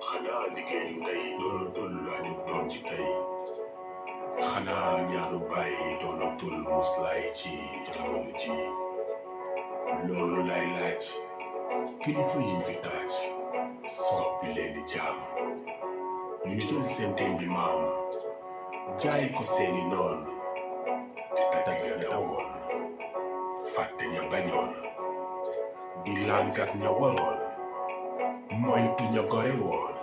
xanaa liggéey ndey doonatul añu doom ci tey xanaa ñaaru bàyyi doonatul muslaay ci jamono ji loolu lay laaj kilifa yi fi taaj soppi leen di jaam ñu jël seen démbi maam jaay ko seeni noon te dagg dawoon fàtte ña bañoon di làngat ña waroon moytu ña gore woon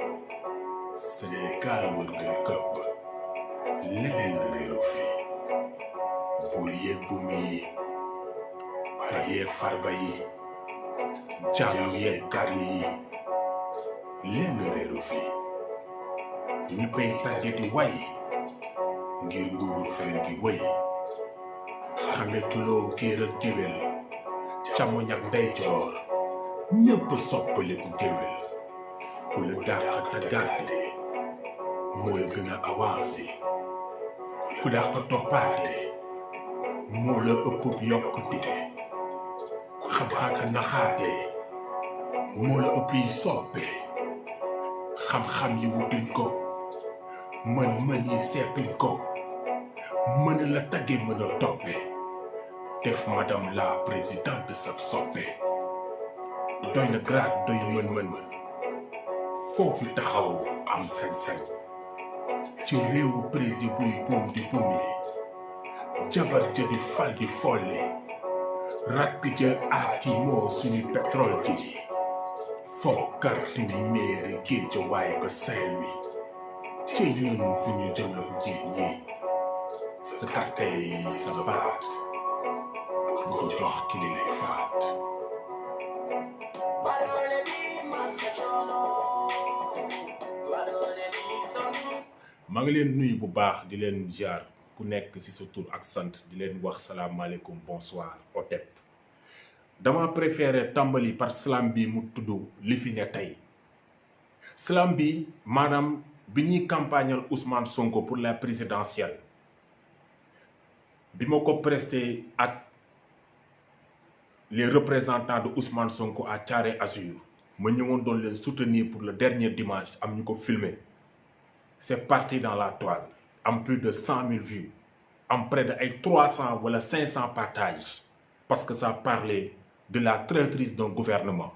Sénégal wërngal këpp leneen réeru fi buur yeeg bu mi para yeeg farba yi jàmm yeeg garmi yi lenn réeru fi ñëppay tàgge di way ngir nguur fen gi wëy xametuloo géer ak géwél càmmoñ ak ndeyjoor ñëpp soppaliku géwél ku la dàq tàggaate moo la gën a avancé ku dàq toppaate moo la ëpp yokkute xam-xaaka naxaate moo la ëpp yi soppe xam-xam yi wutuñ ko mën yi seetuñ ko mën la tagge mën a toppe def madame la présidente sa soppe doy na grade doy mën foofu taxaw am sañ-sañ ci réewu président buy buum di buumle jabar ja di fal di folle rakk ja aaki moo suñu pétrole ji foo karti meeri géej waaye ba Saint-Louis ci ñun fu ñu jëmam njiit ñi sa karte yi sa baat nga ko jox ki li lay faat maa ngi leen nuyu bu baax di leen ziar ku nekk ci sa tur ak sant di leen wax salaamaaleykum bonsoir otep dama préféré tàmbali par salam bi mu tudd li fi ne tey salam bi maanaam bi ñuy campagnal Ousmane Sonko pour la présidentielle bi ma ko presté ak les représentants de Ousmane Sonko à Thiaroye Azur ma ñëwoon doon leen soutenir pour le dernier dimanche am ñu ko filmer c'est parti dans la toile am plus de 100 000 vues am près de ay 300 wala 500 partages parce que ça parlait de la traîtrise d'un gouvernement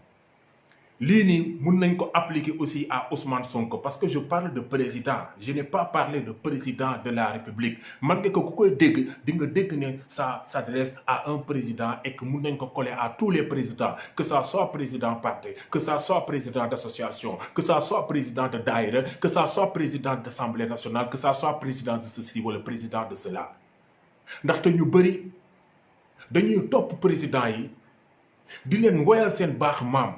lii nii mun nañ ko appliquer aussi à Ousmane Sonko parce que je parle de président je n'ai pas parlé de président de la République man nga ko ku koy dégg di nga dégg ne ça s'adresse à un président et que mun nañ ko coller à tous les présidents que ça soit président parti que ça soit président d'association que ça soit président de daïra que ça soit président d'Assemblée nationale que ça soit président de ceci wala président de cela ndaxte ñu bëri dañuy topp président yi di leen woyal seen baax maam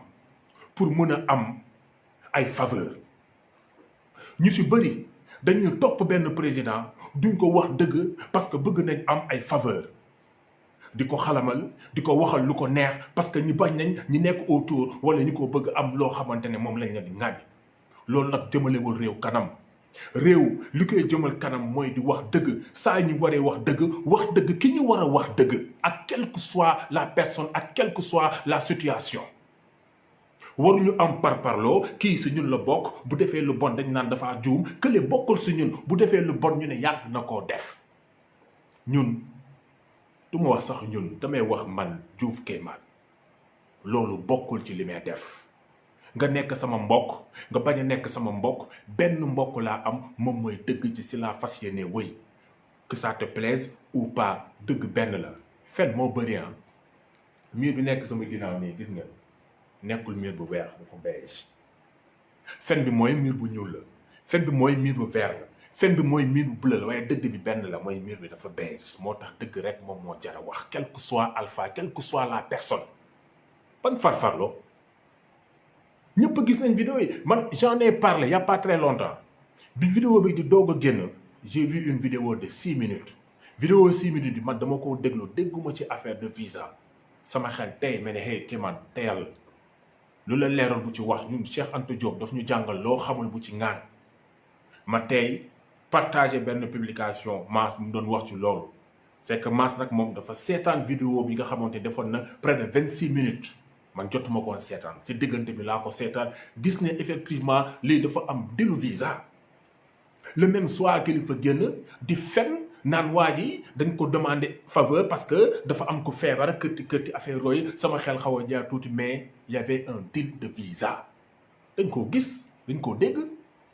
pour mën a am ay faveur ñu ci bëri dañuy topp benn président duñ ko wax dëgg parce que bëgg nañ am ay faveur di ko xalamal di ko waxal lu ko neex parce que ñu bañ nañ ñi nekk autour wala ñu ko bëgg am loo xamante ne moom lañ leen di ŋàññ loolu nag jëmalewul réew kanam réew li koy jëmal kanam mooy di wax dëgg saa ñu waree wax dëgg ki ñu war a wax dëgg ak quelle que soit la personne ak quelle que soit la situation waruñu am parparloo kii si ñun la bokk bu defee lu bon dañ naan dafa juum kële bokkul si ñun bu defee lu bon ñu ne yàgg na koo def ñun du ma wax sax ñun damay wax man Diouf Kémane loolu bokkul ci li may def nga nekk sama mbokk nga bañ a nekk sama mbokk benn mbokk laa am moom mooy dëgg ci si la fas yéene wëy que ça te plaise ou pas dëgg benn la fen moo bëri ah miir bi nekk sama ginnaaw nii gis nga nekkul miir bu weex dafa beige fen bi mooy miir bu ñuul la fen bi mooy miir bu vert la fen bi mooy miir bu bleu la waaye dëgg bi benn la mooy miir bi dafa beige moo tax dëgg rek moom moo jar a wax quel que soit alpha quelle que soit la personne ban farfarloo ñëpp gis nañ vidéo yi man j'en ai parlé il y a pas très longtemps bi vidéo bi di doog a génn j'ai vu une vidéo de 6 minutes vidéo 6 minutes bi man dama ko déglu dégguma ci affaire de visa sama xel tey mel ne hey Kémane teyal lu la leeral bu ci wax ñun Cheikh Anta Diop daf ñu jàngal loo xamul bu ci ŋaan ma tey partagé benn publication Mass mu doon wax ci loolu c'est que Mass nag moom dafa seetaan vidéo bi nga xamante defoon na près de 26 minutes man jotuma koon seetaan si diggante bi laa ko seetaan gis ne effectivement lii dafa am dilu visa le même soir Kilifeu génn di fen naan waa ji dañ ko demander faveur parce que dafa am ko feebar kërti affaire yooyu sama xel xaw a jaar tuuti mais y avait un deal de visa dañ koo gis dañ koo dégg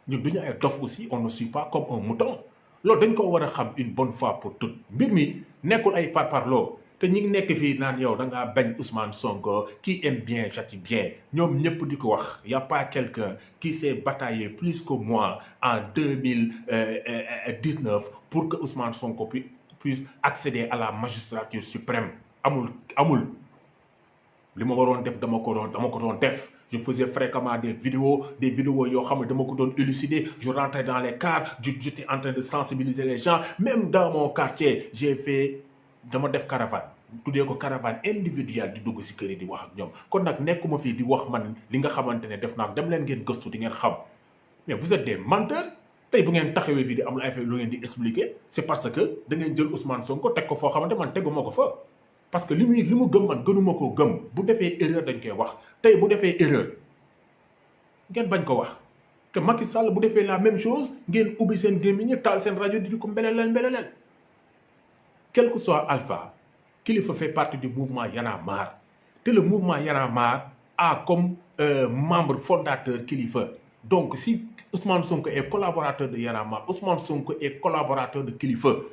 ñun duñu ay dof aussi on ne suit pas comme un mouton loolu dañ ko war a xam une bonne fois pour toutes mbir mi nekkul ay parparloo te ñi ngi nekk fii naan yow da ngaa bañ Ousmane Sonko qui aime bien châtie bien ñoom ñëpp di ko wax y a pas quelqu'un qui s'est bataillé plus que moi en 2019 pour que Ousmane Sonko puisse accéder à la magistrature suprême amul li ma waroon def dama ko doon def je faisais fréquemment des vidéos yoo xam ne dama ko doon élucider je rentrais dans les cars j'étais en train de sensibiliser les gens même dans mon quartier dama def caravane tuddee ko caravane individuelle di dugg si kër yi di wax ak ñoom kon nag nekkuma fii di wax man li nga xamante ne def naa dem leen ngeen gëstu di ngeen xam mais vous êtes des menteurs tey bu ngeen taxawee fii di am ay lu ngeen di expliquer c'est parce que da ngeen jël Ousmane Sonko teg ko foo xamante man teguma ko fa parce que li mu gëm man gënuma koo gëm bu defee erreur dañ koy wax tey bu defee erreur ngeen bañ ko wax te Macky Sall bu defee la même chose ngeen ubbi seen gémmiñ taal seen rajo di ko mbeleleel quel que soit Alpha Kilifeu fait partie du mouvement Y en a marre te le mouvement Y en a marre a comme membre fondateur Kilifeu donc si Ousmane Sonko est collaborateur de Y en a marre Ousmane Sonko est collaborateur de Kilifeu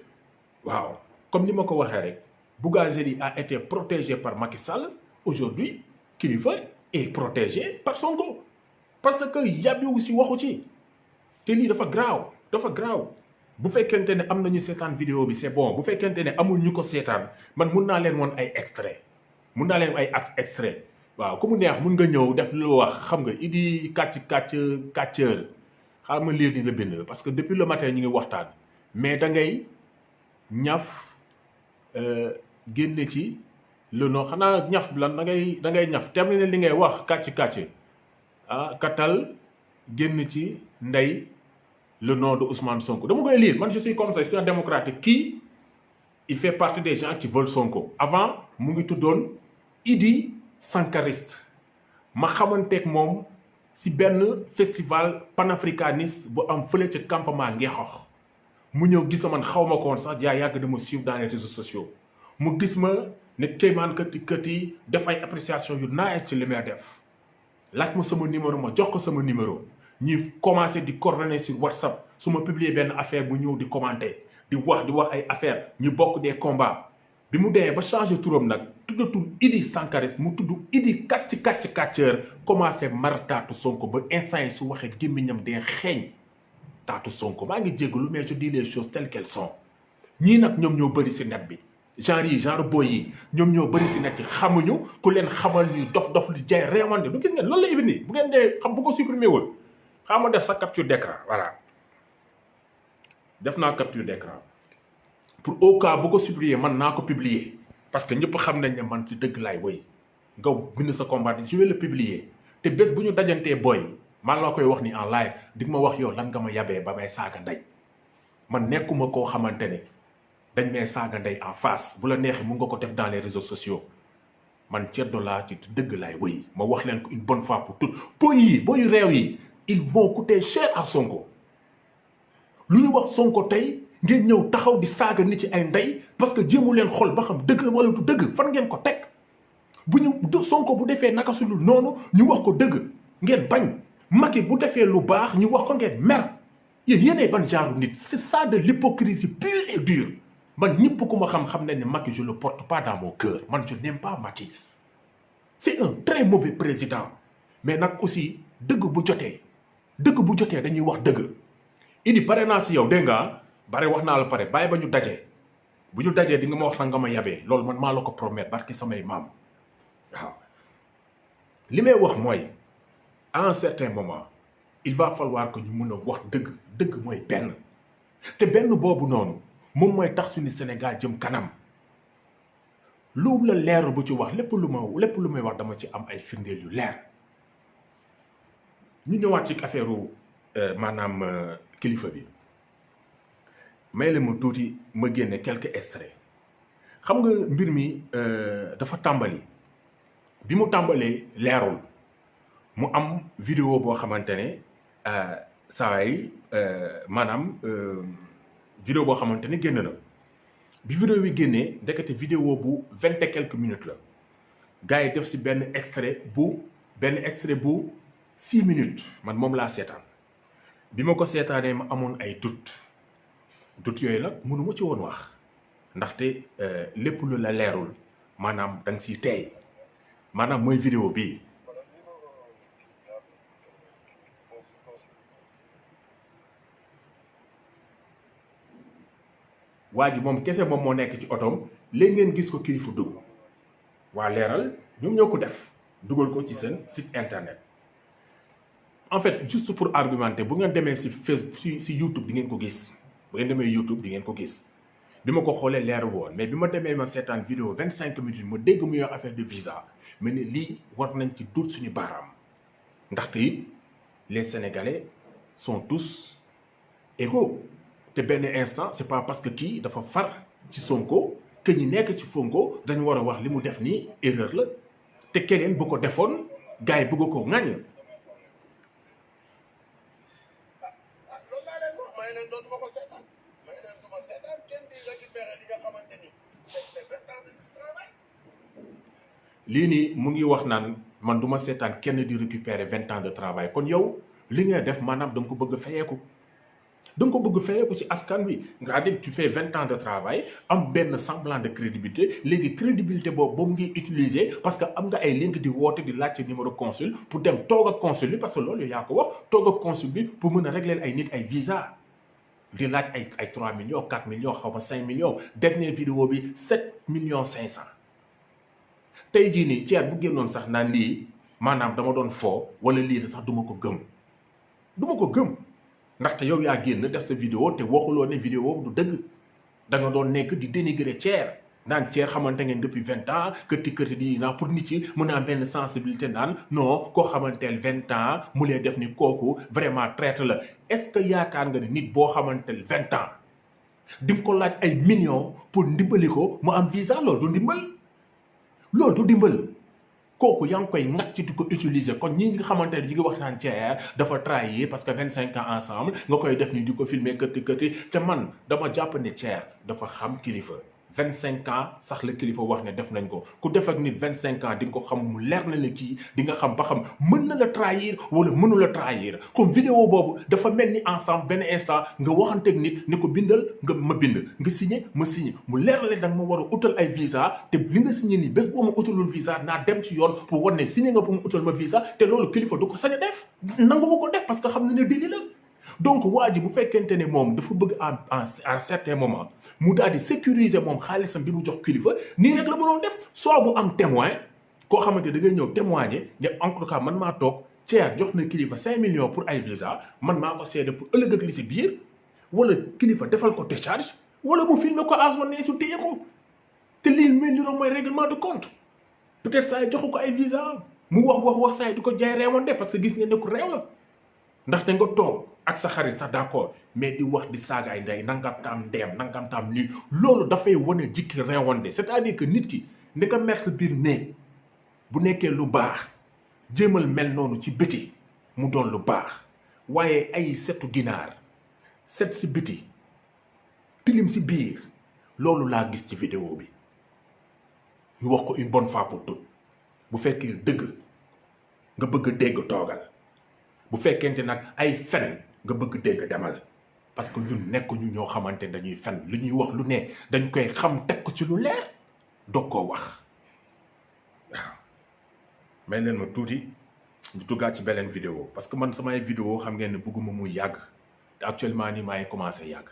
waaw comme ni ma ko waxee rek Bougazelli a été protégé par Macky Sall aujourd'hui Kilifeu est protégé par Sonko parce que yàbbi aussi waxu ci te lii dafa graaw bu fekkente ne am nañu seetaan vidéo bi c'est bon bu fekkente ne amul ñu ko seetaan man mun naa leen woon ay extrait waaw ku mu neex mun nga ñëw def lu wax xam nga idi kàcceur xam nga lire li nga bind parce que depuis le matin ñu ngi waxtaan mais da ngay ñaf génne ci le nom xanaa ñaf bi lan da ngay ñaf terminer li ngay wax kàcc katal génn ci ndey le nom de Ousmane Sonko dama koy lire man je suis comme ça c'est un démocratique qui il fait partie des gens qui veulent Sonko avant mu ngi tuddoon Idi Sankariste ma xamanteeg moom si benn festival panafricaniste bu am fële ca campement Ngexox mu ñëw gis man xaw ma ko woon sax yàgg dama suivre dans les réseaux sociaux mu gis ma ne kéemaan këti def ay appréciation yu naaj ci li may def laaj ma sama numéro ma jox ko sama numéro ñuy commencé di coordonner sur WhatsApp su ma publier benn affaire bu ñëw di commenter di wax ay affaire ñu bokk des combats bi mu demee ba changé turam nag tuddatul Idi Sankariste mu tudd Idi kàcceur commencé mar taatu Sonko ba instant yi su waxee gémmiñam dee xeeñ taatu Sonko maa ngi jéggalu mais je dis les choses telles qu'elles sont ñii nag ñoom ñoo bëri si net bi genre boy yi ñoom ñoo bëri si net yi xamuñu ku leen xamal ñuy dof li jaay réewante du gis ngeen loolu la ibi nii bu ngeen dee xam bu ko supprimer wul xam nga def sa capture d'écran voilà def naa capture d'écran pour au cas bu ko supprimer man naa ko publier parce que ñëpp xam nañ ne man ci dëgg laay woy nga bind sa combat je vais le publier te bés bu ñu dajantee boy man laa koy wax ni en live di ma wax yow lan nga ma yabee ba may saaga ndey man nekkuma koo xamante ne dañ may saaga ndey en face bu la neexee mun nga ko def dans les réseaux sociaux man ceddo laa ci dëgg laay woy ma wax leen ko une bonne fois pour toutes boy réew yi ils vont coûter cher à Sonko lu ñu wax Sonko tey ngeen ñëw taxaw di saaga nit ci ay ndey parce que jéemu leen xol ba xam dëgg wala du dëgg fan ngeen ko teg bu ñu Sonko bu defee naka su dul noonu ñu wax ko dëgg ngeen bañ Macky bu defee lu baax ñu wax ko ngeen mer yéenay ban genre nit c'est ça de l'hypocrisie pure et dure man ñëpp ku ma xam nañ ne Macky je le porte pas dans mon cœur man je n'aime pas Macky c'est un très mauvais président mais nag aussi dëgg bu jotee dañuy wax dëgg Idi pare naa si yow dégg nga bare wax naa la pare bàyyi ba ñu dajee bu ñu dajee di nga ma wax na nga ma yabee loolu man maa la ko promettre barki samay maam waaw li may wax mooy à un certain moment il va falloir que ñu mën a wax dëgg mooy benn te benn boobu noonu moom mooy tax suñu Sénégal jëm kanam lu la leer bu ci wax lépp lu may wax dama ci am ay firndeel yu leer ñu ñëwaat ci affaire maanaam kilifa bi may la ma tuuti ma génne quelques extraits xam nga mbir mi dafa tàmbali bi mu tàmbalee leerul mu am vidéo boo xamante ne saa yi maanaam vidéo boo xamante ne génn na bi vidéo bi génnee ndekete vidéo bu 20 et quelques minutes la gars yi def si benn extrait bu 6 minutes man moom laa seetaan bi ma ko seetaanee ma amoon ay doute yooyu nag mënuma ci woon wax ndaxte lépp lu la leerul maanaam da nga siy teey maanaam mooy vidéo bi waa ji moom kese moom moo nekk ci otoom léegi ngeen gis ko kilifa dugg waa leeral ñoom ñoo ko def dugal ko ci seen site internet en fait juste pour argumenter bu ngeen demee si Facebook si YouTube di ngeen ko gis bu ngeen demee YouTube di ngeen ko gis bi ma ko xoolee leeru woon mais bi ma demee ma seetaan vidéo 25 minutes ma dégg mu yor affaire de visa mais ne lii war nañ ci dut suñu baaraam ndaxte it les Sénégalais sont tous égaux te benn instant c'est pas parce que kii dafa far ci Sonko que ñi nekk ci Sonko dañu war a wax li mu def nii erreur la te keneen bu ko defoon gars yi bëgg ko ŋàññ. lii nii mu ngi wax naan man du ma seetaan kenn di récupérer 20 ans de travail kon yow li nga def maanaam da nga ko bëgg fayeeku da nga ko bëgg fayeeku ci askan wi nga dem tu fais 20 ans de travail am benn semblant de crédibilité léegi crédibilité boobu ngi utiliser parce que am nga ay link di woote di laajte numéro consul pour dem toog ak consul bi parce que loolu yaa ko wax toog ak consul bi pour mën a régler ay nit ay visa di laaj ay 3 millions 4 millions xaw ma 5 millions dernière vidéo bi 7 millions 500 tey jii nii Thier bu génnoon sax naan lii maanaam dama doon foo wala lii sax du ma ko gëm ndaxte yow yaa génn def sa vidéo te waxuloo ne vidéo du dëgg da nga doon nekk di dénigrer Thier naan Thier xamante ngeen depuis 20 ans kërti di naa pour nit yi mën a am benn sensibilité naan non koo xamanteel 20 ans mu lee def ni kooku vraiment traite la est-ce que yaakaar nga ni nit boo xamanteel 20 ans di nga ko laaj ay millions pour ndimbali ko mu am visa loolu du ndimbal kooku yaa ngi koy ngat ci di ko utiliser kon ñi nga xamante ne ñi ngi wax naan Thier dafa trahir parce que 25 ans ensemble nga koy def ni di ko filmer kërti te man dama jàpp ne Thier dafa xam kilifa 25 ans sax la kilifa wax ne def nañ ko ku def ak nit 25 ans di nga ko xam mu leer na la kii di nga xam ba xam mën na la trahir wala mënu la trahir comme vidéo boobu dafa mel ni ensemble benn instant nga waxanteeg nit ne ko bindal ma bind nga signé ma signé mu leer na da nga ma war a utal ay visa te li nga signé nii bés boo ma utalul visa naa dem ci yoon pour war ne signé nga pour mu utal ma visa te loolu kilifa du ko sañ a def nangu ma ko def parce que xam na ne dili la donc waa ji bu fekkente ne moom dafa bëgg à certain moment mu daal di sécuriser moom xaalisam bi mu jox kilifa nii rek la mënoon def soit bu am témoin koo xamante da ngay ñëw témoigner ne en tout cas man maa toog Thier jox na kilifa 5 millions pour ay visa man maa ko seede pour ëllëg ak li si biir wala kilifa defal ko décharge wala mu filmer ko à son insu téye ko te lii mel ni mooy règlement de compte peut-être saa yi joxu ko ay visa mu wax saa yi di ko jaay réewante parce que gis ngeen ne ko réew la ndaxte nga toog ak sa xarit sax d'accord mais di wax di saaga ay ndey nangam taam ndeem nangam taam lii loolu dafay wane jikki réewande c'est-à-dire que nit ki ne nga mer sa biir néeg bu nekkee lu baax jéemal mel noonu ci biti mu doon lu baax waaye ay setu ginaar set si biti tilim si biir loolu laa gis ci vidéo bi ñu wax ko une bonne fois pour toutes bu fekkee dëgg nga bëgg dégg toogal bu fekkente nag ay fen nga bëgg dégg demal parce que ñun nekkuñu ñoo xamante dañuy fen lu ñuy wax lu ne dañ koy xam teg ko ci lu leer doog koo wax waaw may leen ma tuuti ñu tuggaat ci beneen vidéo parce que man samay vidéo xam ngeen ne bëgguma muy yàgg te actuellement nii maa ngi commencé yàgg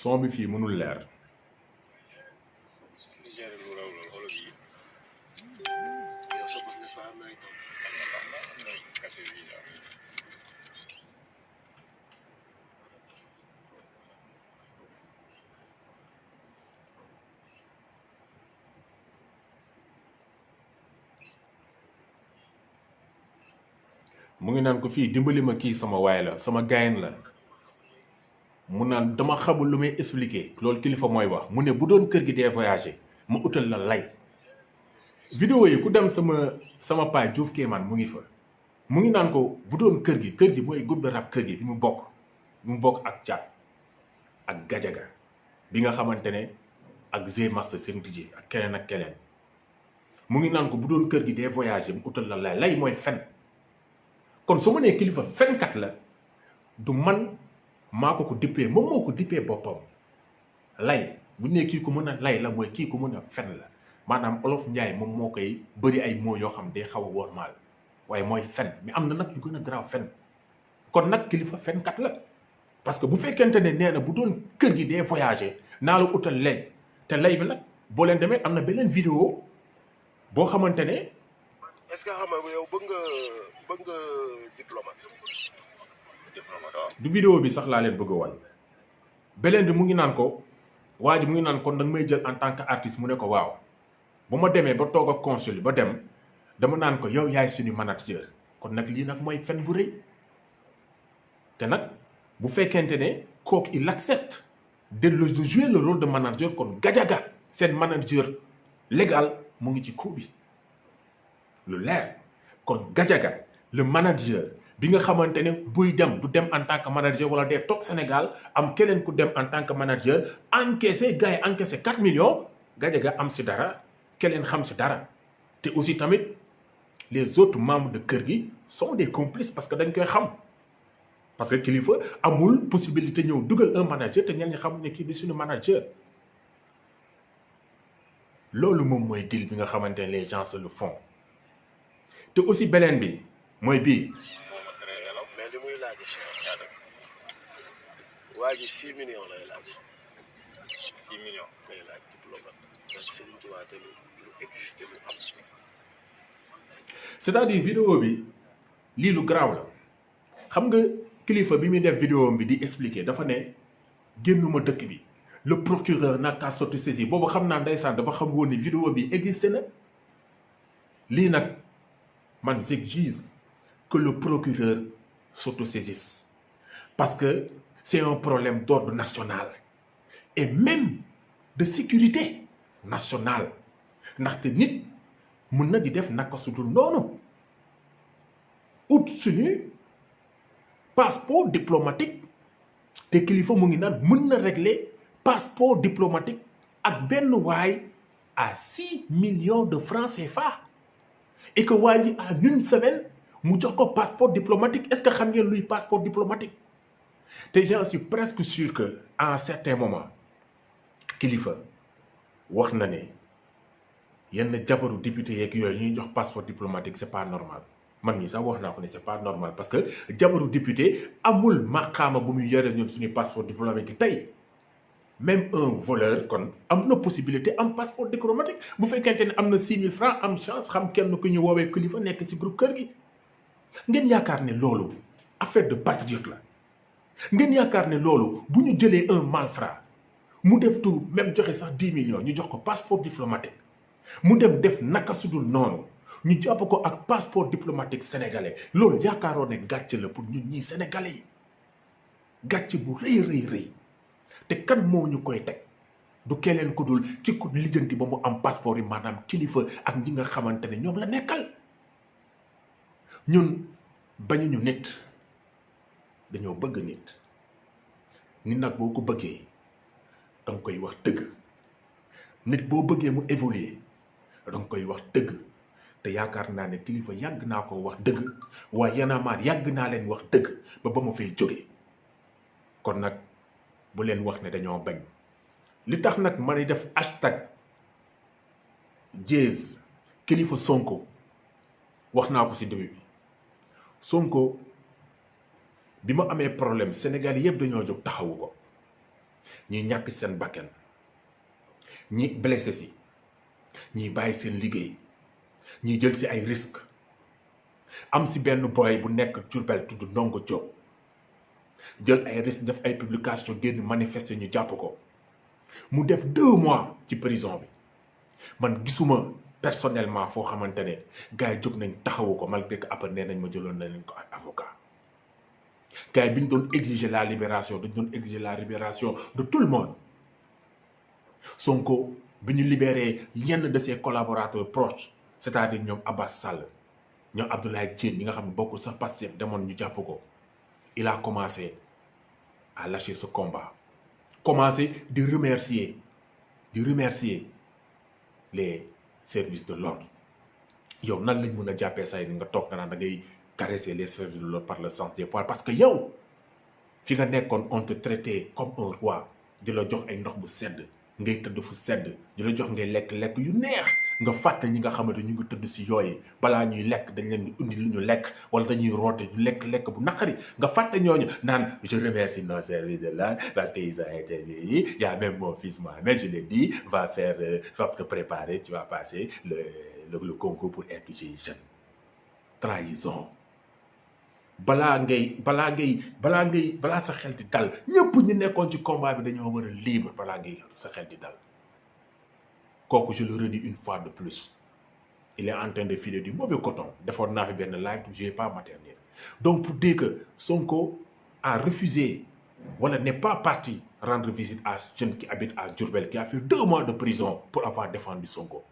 son bi fii mënul leer mu ngi naan ko fii dimbali ma kii sama waay la sama gayen la mu naan dama xamul lu may expliquer loolu kilifa mooy wax mu ne bu doon kër gi dee voyager ma utal la lay. vidéo yi ku dem sama page Diouf Kéemaan mu ngi fa mu ngi naan ko bu doon kër gi mooy groupe de rap kër gi bi mu bokk ak Thiat ak Gajaga bi nga xamante ne ak Zé Master seen DJ ak keneen mu ngi naan ko bu doon kër gi dee voyager mu utal la lay mooy fen. kon su ma nee kilifa fenkat la du man maa ko dippee moom moo ko dippee boppam lay bu nee kii ku mën a lay la mooy kii ku mën a fen la maanaam olof njaay moom moo koy bëri ay mots yoo xam day xaw a wormaal waaye mooy fen mais am na nag yu gën a garaaw fen. kon nag kilifa fenkat la parce que bu fekkente ne nee na bu doon kër gi dee voyager naa la utal lay te lay bi nag boo leen demee am na beneen vidéo boo xamante ne. est-ce que xam nga yow bëgg nga diplomate du vidéo bi sax laa leen bëgg a wan beneen bi mu ngi naan ko waa ji mu ngi naan kon danga may jël en tant que artiste mu ne ko waaw bu ma demee ba toog ak consul ba dem dama naan ko yow yaay suñu manager kon nag lii nag mooy fen bu rëy te nag bu fekkente ne kooku il accepte de jouer le rôle de manager kon Gajaga seen manager légal mu ngi ci coup bi lu leer kon Gajaga le manager bi nga xamante ne buy dem du dem en tant que manager wala dee toog Sénégal am keneen ku dem en tant que manager encaissé gars yi encaissé 4 millions Gajaga am si dara keneen xam si dara te aussi tamit les autres membres de kër gi sont des complices parce que dañ koy xam parce que kilifa amul possibilité ñëw dugal un manager te ñenn ñi xamul ne kii bi suñu manager loolu moom mooy deal bi nga xamante ne les gens se le font te aussi beneen bi mooy bii. mais li muy laaj cher waa ji 6 millions lay laaj. 6 millions lay laaj diplomate donc Serigne Touba te lu existé lu am. c'est-à-dire vidéo bi lii lu garaaw la xam nga kilifa bi muy def vidéo bi di expliquer dafa ne génnuma dëkk bi le procureur n'a qu'à s'autosaisir boobu xam naa ndeysaan dafa xam woon ni vidéo bi existé na lii nag man j'exige que le procureur s'autosaisisse parce que c'est un problème d'ordre national et même de sécurité nationale ndaxte nit mun na di def naka su dul noonu ut suñu passeport diplomatique te kilifa mu ngi naan mën na régler passeport diplomatique ak benn waay à 6 millions de francs CFA et que waa ji en une semaine mu jox ko passeport diplomatique est-ce que xam ngeen luy passeport diplomatique te j'en suis presque sûr que à un certain moment kilifa wax na ne yenn jabaru député yeeg yooyu ñuy jox passeport diplomatique c'est pas normal man mii sax wax naa ko ne c'est pas normal parce que jabaru député amul maqaama bu muy yore ñun suñu passeport diplomatique tey même un voleur kon am na possibilité am passeport diplomatique bu fekkente ne am na 6 000 francs am chance xam kenn ku ñu woowee kilifa nekk ci groupe kër gi ngeen yaakaar ne loolu affaire de patriote la ngeen yaakaar ne loolu bu ñu jëlee un malfrat mu def tout même joxe sax 10 millions ñu jox ko passeport diplomatique mu dem def naka sudul noonu ñu jàpp ko ak passeport diplomatique sénégalais loolu yaakaaroon ne gàcce la pour ñun ñii sénégalais yi gàcce bu rëy te kan moo ñu koy teg du keneen ku dul ki ko lijjanti ba mu am passeport yi maanaam kilifa ak ñi nga xamante ne ñoom la nekkal ñun bañuñu nit dañoo bëgg nit nag boo ko bëggee danga koy wax dëgg nit boo bëggee mu évoluer danga koy wax dëgg te yaakaar naa ne kilifa yàgg naa ko wax dëgg waaye Y'en a marre yàgg naa leen wax dëgg ba ma fay jógee kon nag bu leen wax ne dañoo bañ li tax nag ma def hashtag Diez kilifa Sonko wax naa ko ci début bi Sonko bi ma amee problème Sénégal yëpp dañoo jóg taxawu ko ñi ñàkk seen bakkan ñi blessé si ñi bàyyi seen liggéey ñi jël si ay risques am si benn boy bu nekk Diourbel tudd Ndongo Diop jël ay risques def ay publication génn manifester ñu jàpp ko mu def 2 mois ci prison bi man gisuma personnellement foo xamante ne gars yi jóg nañ taxawu ko malgré que après nee nañ ma jëloon na leen ko ay avocat gars yi bi ñu doon exiger la libération dañ doon exiger la libération de tout le monde Sonko bi ñu libéré yenn de ses collaborateurs proches c'est-à-dire ñoom Abbas Sall ñoom Abdoulaye Diène ñi nga xam ne bokkul sax Pastef demoon ñu jàpp ko il a commencé à lâcher ce combat commencé di remercier les services de l'ordre yow nan lañ mën a jàppee say nga toog nga naan da ngay caresser les services de l'ordre par le sens des poils parce que yow fi nga nekkoon on te traitait comme un roi di la jox ay ndox bu sedd ngay tëdd fu sedd di la jox ngay lekk yu neex nga fàtte ñi nga xamante ñu ngi tëdd si yooyu balaa ñuy lekk dañ leen di indi lu ñu lekk wala dañuy roote ñu lekk bu naqari nga fàtte ñooñu naan je remercie nos services de l'ordre parce que ils ont intervenu il y a même mon fils Mohamed je l'ai dit va te préparer tu vas passer le concours pour être jeune trahison balaa sa xel di dal ñëpp ñu nekkoon ci combat bi dañoo war a libre balaa ngay sa xel di dal kooku je le redis une fois de plus il est en train de filer du mauvais coton defoon naa fi benn live je vais pas m'attarder donc pour dire que Sonko a refusé wala n'est pas parti rendre visite à jeune qui habite à Diourbel qui a fait 2 mois de prison pour avoir défendu Sonko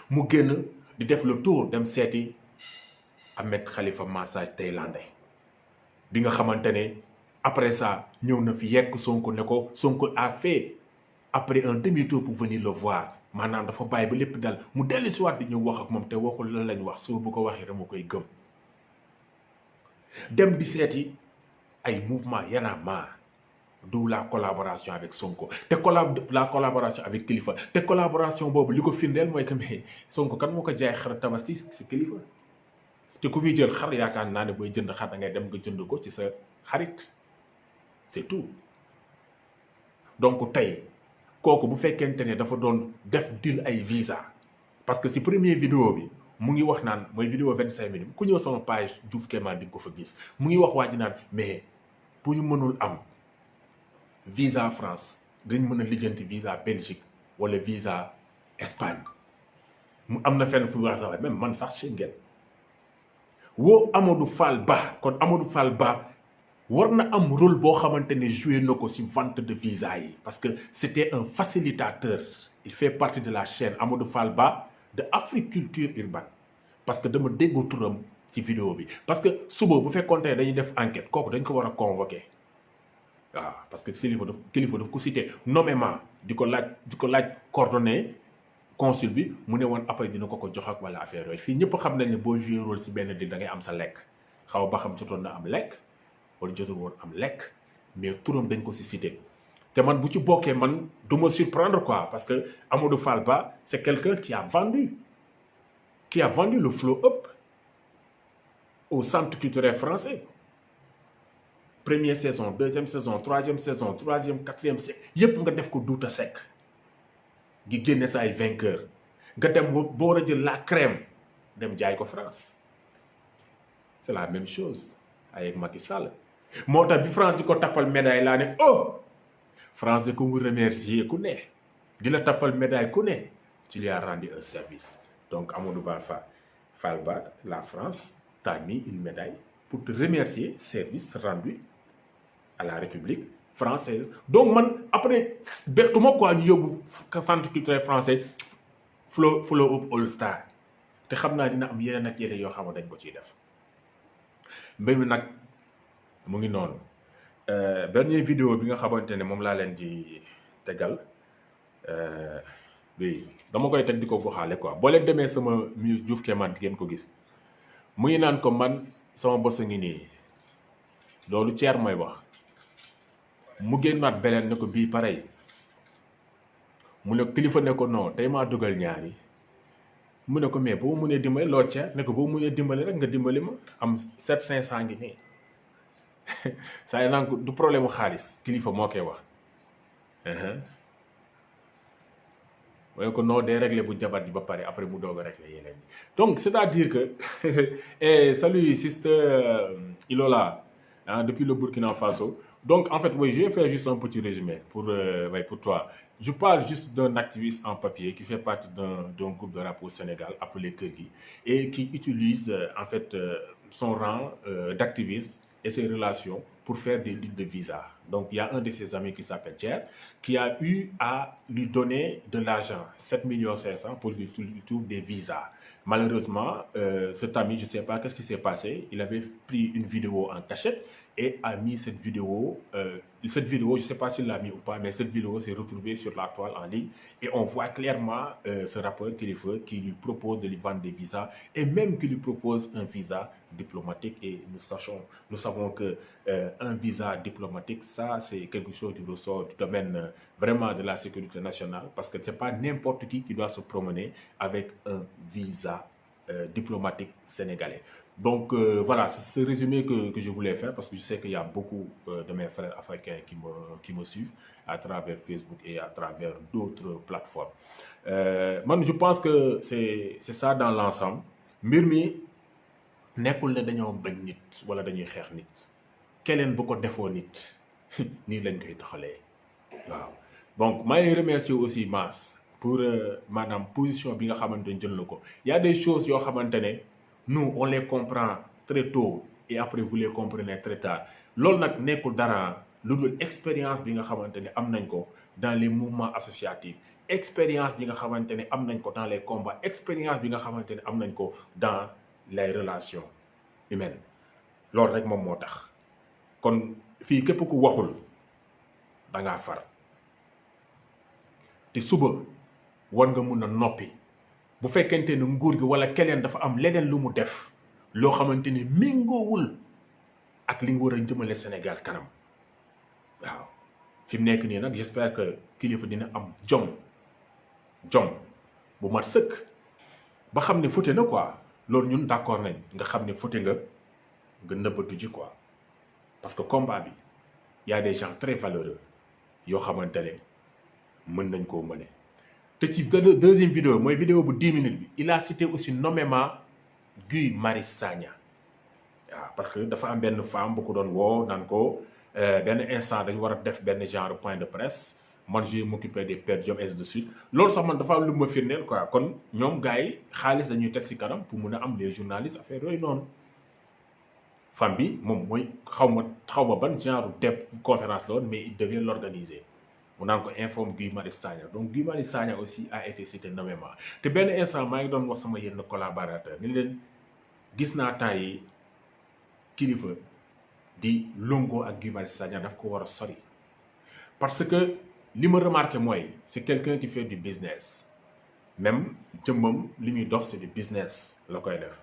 mu génn di def le tour dem seeti Ahmed Khalifa massage thaïlandais bi nga xamante ne après ça ñëw na fi yekk Sonko ne ko Sonko a fait après un demi-tour pour venir le voir maanaam dafa bàyyi ba lépp dal mu dellu si waat di ñëw wax ak moom te waxul lan lañ wax soo bu ko waxee dama koy gëm dem di seeti ay mouvement Y en a marre d'où la collaboration avec Sonko te la collaboration avec Kilifeu te collaboration boobu li ko firndeel mooy que mais Sonko kan moo ko jaay xar tabaski si Kilifeu te ku fi jël xar yaakaar naa ne booy jënd xar da ngay dem nga jënd ko ci sa xarit c'est tout donc tey kooku bu fekkente ne dafa doon def dil ay visa parce que si premier vidéo bi mu ngi wax naan mooy vidéo 25 minutes ku ñëw sama page Diouf Kémane di nga ko fa gis mu ngi wax waa ji naan mais bu ñu mënul am visa France dañ mën a lijjanti visa Belgique wala visa Espagne mu am na fenn fu mu wax sax même man sax Schengen woo Amadou Fall Ba kon Amadou Fall Ba war na am rôle boo xamante ne joué na ko ci vente de visa yi parce que c'était un facilitateur il fait partie de la chaîne Amadou Fall Ba de Africulture urbaine parce que dama déggu turam ci vidéo bi parce que suba bu fekkoon tey dañuy def enquête kooku dañ ko war a convoquer waaw parce que Kilifeu daf ko cité nommément di ko laaj coordonnées consul bi mu ne woon après dina ko jox ak wala affaire yooyu fii ñëpp xam nañ ne boo joué rôle ci benn dil da ngay am sa lekk xaw ba xam jotoon na am lekk wala jotul woon am lekk mais turam dañ ko ci cité te man bu ci bokkee man du ma surprendre quoi parce que Amadou Fall Ba c'est quelqu'un qui a vendu le Flow Up au centre culturel français première saison deuxième saison troisième saison quatrième yëpp nga def ko Douta Seck gi génne sa ay vainqueur nga dem boo war a jël la crème dem jaay ko France c'est la même chose avec Macky Sall moo tax bi France di ko tappal médaille laa ne oh France de ko mu remercier ku ne di la tappal médaille ku ne tu lui as rendu un service donc Amadou Fall Ba la France t'a mis une médaille pour te remercier service rendu à la République française donc man après bertuma quoi ñu yóbbu centre culturel français Flow Up All Star te xam naa dina am yeneen ak yeneen yoo xam ne dañ ko ciy def mbir mi nag mu ngi noonu dernier vidéo bi nga xamante ne moom laa leen di tegal oui dama koy teg di ko goxaale quoi boo leen demee sama Diouf Kémane ngeen ko gis mu ngi naan ko man sama bos a ngi nii loolu ceer mooy wax mu génnaat beleen ne ko bii pareil mu ne Kilifeu ne ko non tey maa dugal ñaari mu ne ko mais boo mënee dimbali loo ceer ne ko boo mënee dimbali rek nga dimbali ma am 7500 ngi nii saa yi naan ko du problème mu xaalis Kilifeu moo koy wax mooy ko noo dee réglé bu jabar ji ba pare après mu doog a réglé yeneen donc c'est-à-dire que salut sister Ilola hein, depuis le Burkina Faso. Donc, en fait, oui, je vais faire juste un petit résumé pour toi. Je parle juste d'un activiste en papier qui fait partie d'un groupe de rap au Sénégal appelé Kergui et qui utilise en fait son rang d'activiste et ses relations pour faire des lignes de visa. Donc, il y a un de ses amis qui s'appelle Thier qui a eu à lui donner de l'argent, 7,5 millions pour qu'il trouve des visas. Malheureusement, cet ami, je ne sais pas qu'est-ce qui s'est passé, il avait pris une vidéo en cachette et a mis cette vidéo, je ne sais pas s'il l'a mis ou pas, mais cette vidéo s'est retrouvée sur la toile en ligne et on voit clairement ce rappeur qui lui propose de lui vendre des visas et même qui lui propose un visa diplomatique et nous savons que un visa diplomatique, ça c'est quelque chose du ressort du domaine vraiment de la sécurité nationale parce que ce n'est pas n'importe qui doit se promener avec un visa diplomatique sénégalais. Donc voilà, c'est ce résumé que je voulais faire parce que je sais qu'il y a beaucoup de mes frères africains qui me suivent à travers Facebook et à travers d'autres plateformes. Moi, je pense que c'est ça dans l'ensemble. mbir mi nekkul ne dañoo bañ nit wala dañuy xeex nit keneen bu ko defoo nit nii lañ koy taxalee waaw donc maa ngi remercier aussi Mass pour maanaam position bi nga xamante ne jël na ko y a des choses yoo xamante ne nous on les comprend très tôt et après vous les comprenez très tard loolu nag nekkul dara lu dul expérience bi nga xamante ne am nañ ko dans les mouvements associatifs expérience bi nga xamante ne am nañ ko dans les combats expérience bi nga xamante ne am nañ ko dans les relations humaines loolu rek moom moo tax kon fii képp ku waxul da ngaa far te suba war nga mun a noppi bu fekkente ne nguur gi wala keneen dafa am leneen lu mu def loo xamante ni méngoowul ak li nga war a jëmale Sénégal kanam waaw fi mu nekk nii nag j'espère que kilifa dina am jom bu mat sëkk ba xam ne fute na quoi loolu ñun d'accord nañ nga xam ne fute nga nëbbatu ji quoi parce que combat bi y a des gens très valeureux yoo xamante ne mën nañ koo mëne te ci deuxième vidéo mooy vidéo bu 10 minutes bi il a cité aussi nommément Guy Marius Sagna waaw parce que dafa am benn femme bu ko doon woo naan ko benn instant dañu war a def benn genre point de presse man je vais m'occuper des per diem ainsi de suite loolu sax man dafa am lu ma firndeel quoi kon ñoom gars yi xaalis dañuy teg si kanam pour mun a am les journalistes affaire yooyu noonu femme bi moom mooy xaw ma ban genre conférence la woon mais il devait l'organiser mu naan ko informe Guy Marius Sagna donc Guy Marius Sagna aussi a été cité nommément te benn instant maa ngi doon wax sama yenn collaborateur ni leen gis naa temps yi kilifa di longo ak Guy Marius Sagna daf ko war a sori parce que li ma remarqué mooy c'est quelqu'un qui fait du business même jëmmam li muy dox c'est du business la koy def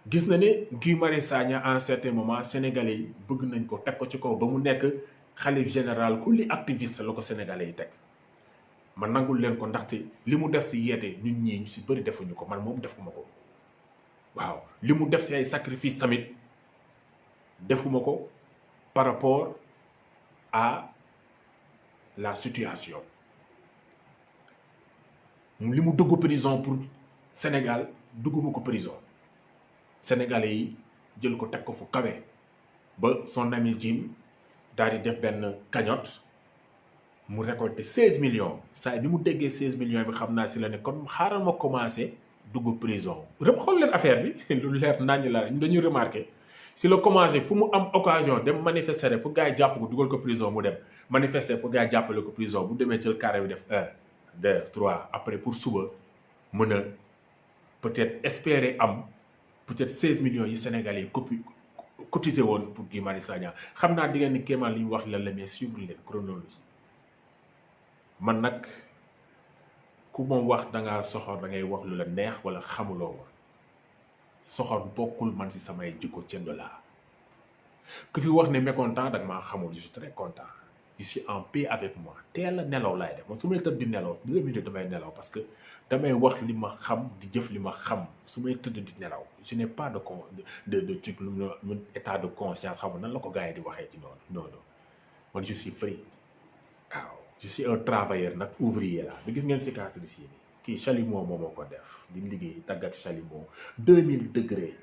gis na ne Guy Marius Sagna à un certain moment sénégalais yi bëgg nañ ko teg ko ci kaw ba mu nekk xalif général kulli activiste la ko sénégalais yi teg man nangul leen ko ndaxte li mu def si yeete ñun ñii ñu si bëri defuñu ko man moom defuma ko waaw li mu def si ay sacrifice tamit defuma ko par rapport à la situation li mu dugg prison pour Sénégal dugguma ko prison sénégalais yi jël ko teg ko fu kawe ba son ami Jim daal di def benn cagnotte mu récolté 16 millions saa bi mu déggee 16 millions bi xam naa si la ne kon xaaral ma commencé dugg prison rek xool leen affaire bi lu leer nañu la dañuy remarqué si la commencé fu mu am occasion dem manifester pour gars yi jàpp ko dugal ko prison mu dem manifester pour gars yi jàppale ko prison bu demee jël carré bi def 1 2 3 après pour suba mën a peut-être espérer am peut-être 16 millions yi Sénégalais yi cotisé woon pour Guy Marius Sagna xam naa di ngeen ni kéemaan li ñu wax lan la mais suivre leen chronologie man nag ku ma wax da ngaa soxor da ngay wax lu la neex wala xamuloo ma soxor bokkul man si samay jikko cendo laa ku fi wax ne mécontent da nga maa xamul je suis très content je suis en paix avec moi teel a nelaw laay def man su may tëdd di nelaw 2 minutes damay nelaw parce que damay wax li ma xam di jëf li ma xam su may tëdd di nelaw je n'ai pas de truc état de conscience xam nan la ko gars yi di waxee ci noonu non man je suis free waaw je suis un travailleur nag ouvrier la bi gis ngeen cicatrice yi kii chalumeau moo ko def di liggéey tàggat chalumeau 2000 degrés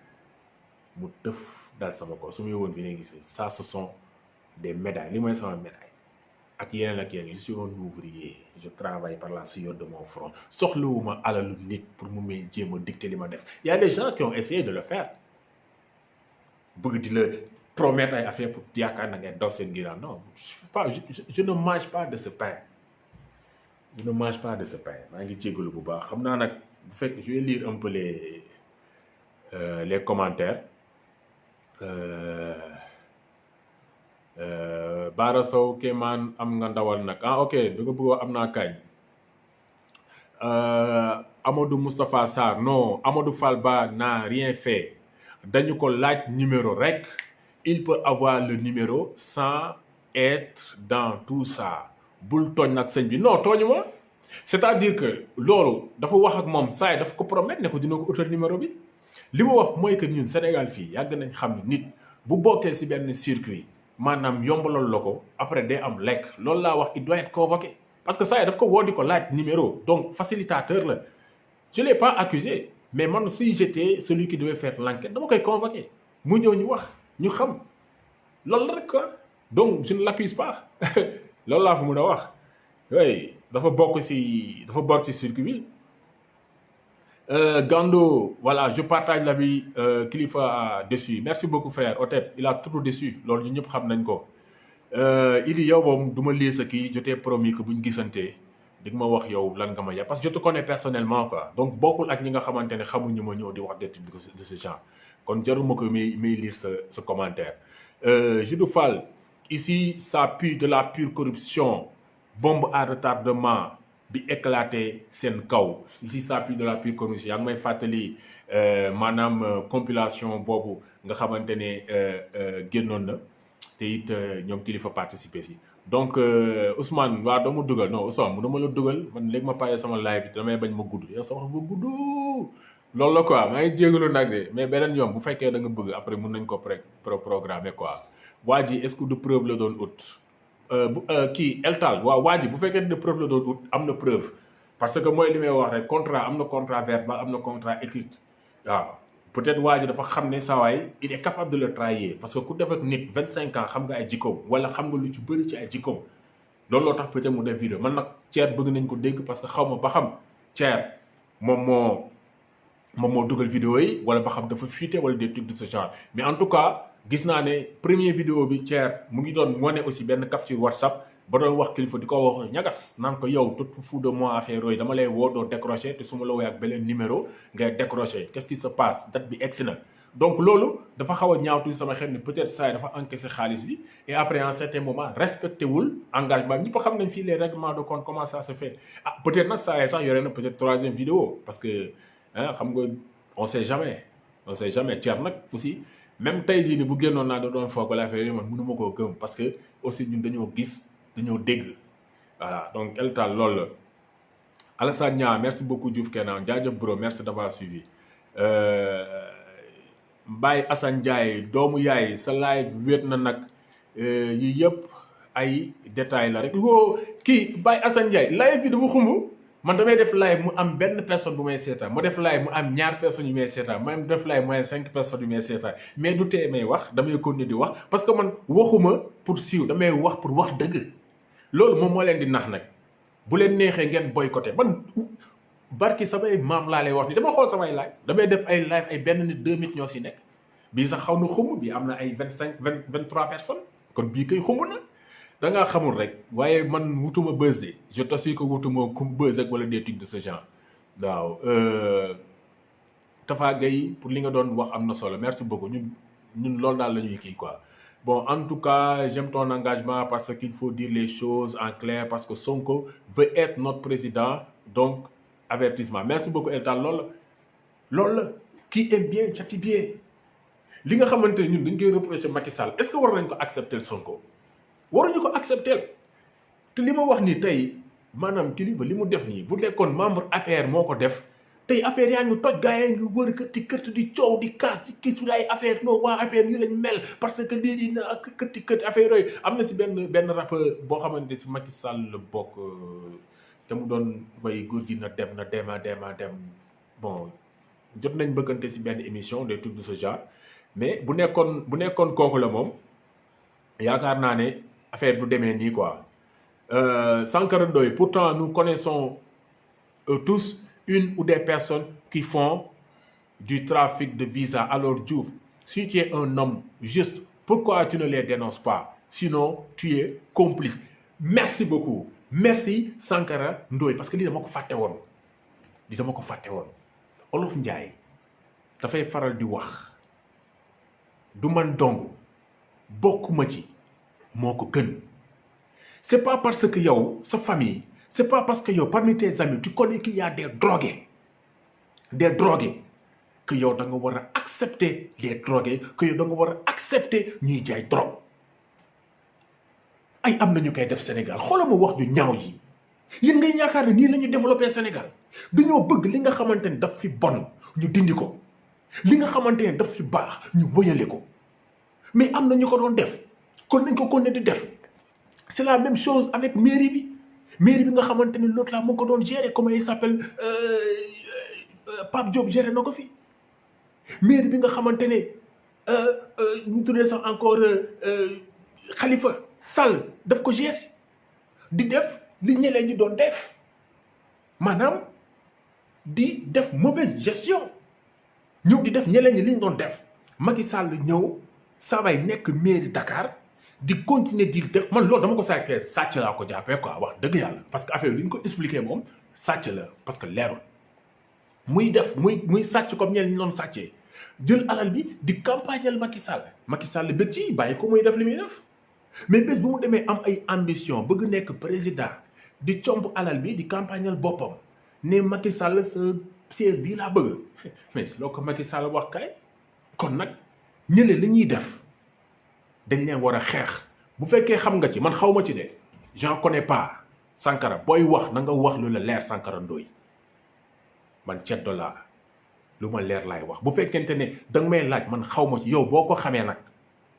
mu tëf daal sama ko su ma woon fi ne gis ça ce sont des médailles li mooy sama médaille ak yeneen je suis un ouvrier je travaille par la sueur de mon front soxlawuma alalu nit pour mu may jéem a dicter li ma def y a des gens qui ont essayé de le faire bëgg di la promettre ay affaire pour yaakaar na ngeen daw seen ginnaaw non je ne mange pas de ce pain je ne mange pas de ce pain maa ngi jégalu bu baax xam naa nag bu fekk je vais lire un peu les commentaires Bara Sow Kéemaan am nga ndawal nag ok da nga bëgg am naa kañ Amadou Moustapha Sarr non Amadou Fall Ba n'a rien fait dañu ko laaj numéro rek il peut avoir le numéro sans être dans tout ça bul tooñ nag sëñ bi non tooñu ma c'est-à-dire que loolu dafa wax ak moom saa yi dafa ko promettre ne ko dina ko utal numéro bi li ma wax mooy que ñun Sénégal fii yàgg nañ xam ni nit bu bokkee ci benn circuit maanaam yombalal la ko après day am lekk loolu laa wax il doit être convoqué parce que saa yi daf ko woo di ko laaj numéro donc facilitateur la je l'ai pas accusé mais man si j'étais celui qui devait faire l'enquête dama koy convoqué mu ñëw ñu wax ñu xam loolu la rek quoi donc je ne l'accuse pas loolu laa fa mun a wax oui dafa bokk ci circuit bi Gando voilà je partage l'avis Kilifeu dessus merci beaucoup frère Otep il a trop déçu loolu ñu ñëpp xam nañ ko Idi yow moom du ma lire sa kii je t'ai promis que buñ gisantee di nga ma wax yow lan nga ma yàpp parce que je te connais personnellement quoi donc bokkul ak ñi nga xamante ne xamuñu ma ñëw di wax des trucs de ce genre kon jaruma ko may lire sa commentaire Judou Fall ici ça pue de la pure corruption bombe à retardement bi éclaté seen kaw ici ça pue de la pure corruption yaa ngi may fàttali maanaam compilation boobu nga xamante ne génnoon na te it ñoom Kilifeu participer si donc Ousmane waaw dama dugal non Ousmane mu dama la dugal man léegi ma pare sama live bi damay bañ ma gudd yow sama ba gudd loolu la quoi maa ngi jégalu nag de mais beneen yoon bu fekkee da nga bëgg après mun nañ ko programmer quoi waa ji est-ce que de preuve la doon ut kii Eltal waaw waa ji bu fekkee de preuve la doon ut am na preuve parce que mooy li may wax rek contrat am na contrat verbal am na contrat écrit waaw peut-être waa ji dafa xam ne sawaay il est capable de le trahir parce que ku def ak nit 25 ans xam nga ay jikkoom wala xam nga lu ci bëri ci ay jikkoom loolu loo tax peut-être mu def vidéo man nag Thier bëgg nañ ko dégg parce que xaw ma ba xam Thier moom moo dugal vidéo yi wala ba xam dafa fuité wala des trucs de ce genre mais en tout cas gis naa ne premier vidéo bi Thier mu ngi doon wane aussi benn capture WhatsApp ba doon wax Kilifeu di ko wax ñagas naan ko yow tout fou de moi affaire yooyu dama lay woo doo décroché te su ma la woowee ak beneen numéro ngay décroché qu'est-ce qui se passe date bi egsi na donc loolu dafa xaw a ñaawtu sama xel ni peut-être saa dafa encaissé xaalis bi et après un certain moment respecté wul engagement bi ñëpp xam nañ fii les règlements de compte comment ça se fait ah peut-être nag saa sax yore na peut-être troisième vidéo parce que xam nga on sait jamais Thier nag aussi même tey jii ni bu génnoon naa da doon foog wala affaire yi man mënuma koo gëm parce que aussi ñun dañoo dégg voilà donc Eltal loolu la Alassane Niang merci beaucoup Diouf Kenan jaajëf bro merci d'avoir suivi Mbaye Assane Ndiaye doomu yaay sa live wéet na nag yi yëpp ay détails la rek woo kii Mbaye Assane Ndiaye live bi dafa xumb man damay def live mu am benn personne bu may seetaan ma def live mu am ñaar personnes yu may seetaan ma def live mu am 5 personnes yu may seetaan mais du tee may wax damay continuer di wax parce que man waxuma pour siiw damay wax pour wax dëgg loolu moom moo leen di nax nag bu leen neexee ngeen boycotté man barki samay maam laa lay wax ni dama xool samay live damay def ay live ay benn nit 2 nit ñoo si nekk bii sax xaw na xumb bii am na ay 23 personnes kon bii kay xumb na da ngaa xamul rek waaye man wutuma buzz de je t'assure que wutuma kum buzz ak wala des trucs de ce genre waaw Tafa Gueye pour li nga doon wax am na solo merci beaucoup ñun loolu daal la ñuy kii quoi bon en tout cas j'aime ton engagement parce qu'il faut dire les choses en clair parce que Sonko veut être notre président donc avertissement merci beaucoup Eltal loolu la qui aime bien châtie bien li nga xamante ne ñun dañ koy reprocher Macky Sall est-ce que war nañ ko accepter Sonko waruñu ko accepter te li ma wax nii tey maanaam Kilifeu li mu def nii bu nekkoon membre APR moo ko def tey affaire yaa ngi toj gaa yaa ngi wër kërti di coow di kaas di kii su ay affaire non waa APR yi lañ mel parce que lii na kërti affaire yooyu am na si benn rappeur boo xamante si Macky Sall la bokk te mu doon way góor gi na dem bon jot nañ bëggante ci benn émission des trucs de ce genre mais bu nekkoon kooku la moom yaakaar naa ne affaire du demee nii quoi Sankara Ndoye pourtant nous connaissons tous une ou des personnes qui font du trafic de visa. Alors Diouf, si tu es un homme juste, pourquoi tu ne les dénonces pas? Sinon, tu es complice. Merci beaucoup. Merci Sankara Ndoye. Parce que lii dama ko fàtte woon. Olof Njaay dafay faral di wax du man dong bokkuma ci moo ko gën. C'est pas parce que yow sa famille, c'est pas parce que yow parmi tes amis tu connais qu'il y a des drogués que yow da nga war a accepter les drogués, que yow da nga war a accepter ñuy jaay drogue. Ay am na ñu koy def Sénégal xoolal ma wax ju ñaaw yi yéen ngay yaakaar ne nii la ñu développé Sénégal dañoo bëgg li nga xamante ne daf fi bon ñu dindi ko, li nga xamante ne daf fi baax ñu wëyale ko, mais am na ñu ko doon def kon nañ ko continuer di def. C'est la même chose avec mairie bi nga xamante ne l'autre là mu ko doon gérer, comment il s'appelle Pape Diop gérer na ko fi. Mairie bi nga xamante ne ñu tuddee sax encore Khalifa Sall daf ko gérer di def li ñeleen ñi doon def maanaam di def mauvaise gestion ñëw di def ñeleen ñi li ñu doon def. Macky Sall ñëw saa bay nekk mairie Dakar di continuer di def man loolu dama ko sàcc laa ko jàppee quoi wax dëgg yàlla parce que affaire li ñu ko expliqué moom sàcc la parce que leerul muy def muy sàcc comme ñeneen ñi doon sàccee jël alal bi di campagnal Macky Sall bëgg ci bàyyi ko muy def li muy def mais bés bu mu demee am ay ambition bëgg nekk président di comp alal bi di campagnal boppam ne Macky Sall sa siège bii laa bëgg mais loo ko Macky Sall wax kay kon nag ñële li ñuy def dañ leen war a xeex. Bu fekkee xam nga ci man xaw ma ci de j'en connais pas Sankara booy wax na nga wax lu la leer Sankara Ndoye man ceddo laa lu ma leer laay wax. Bu fekkente ne danga may laaj man xaw ma ci yow boo ko xamee nag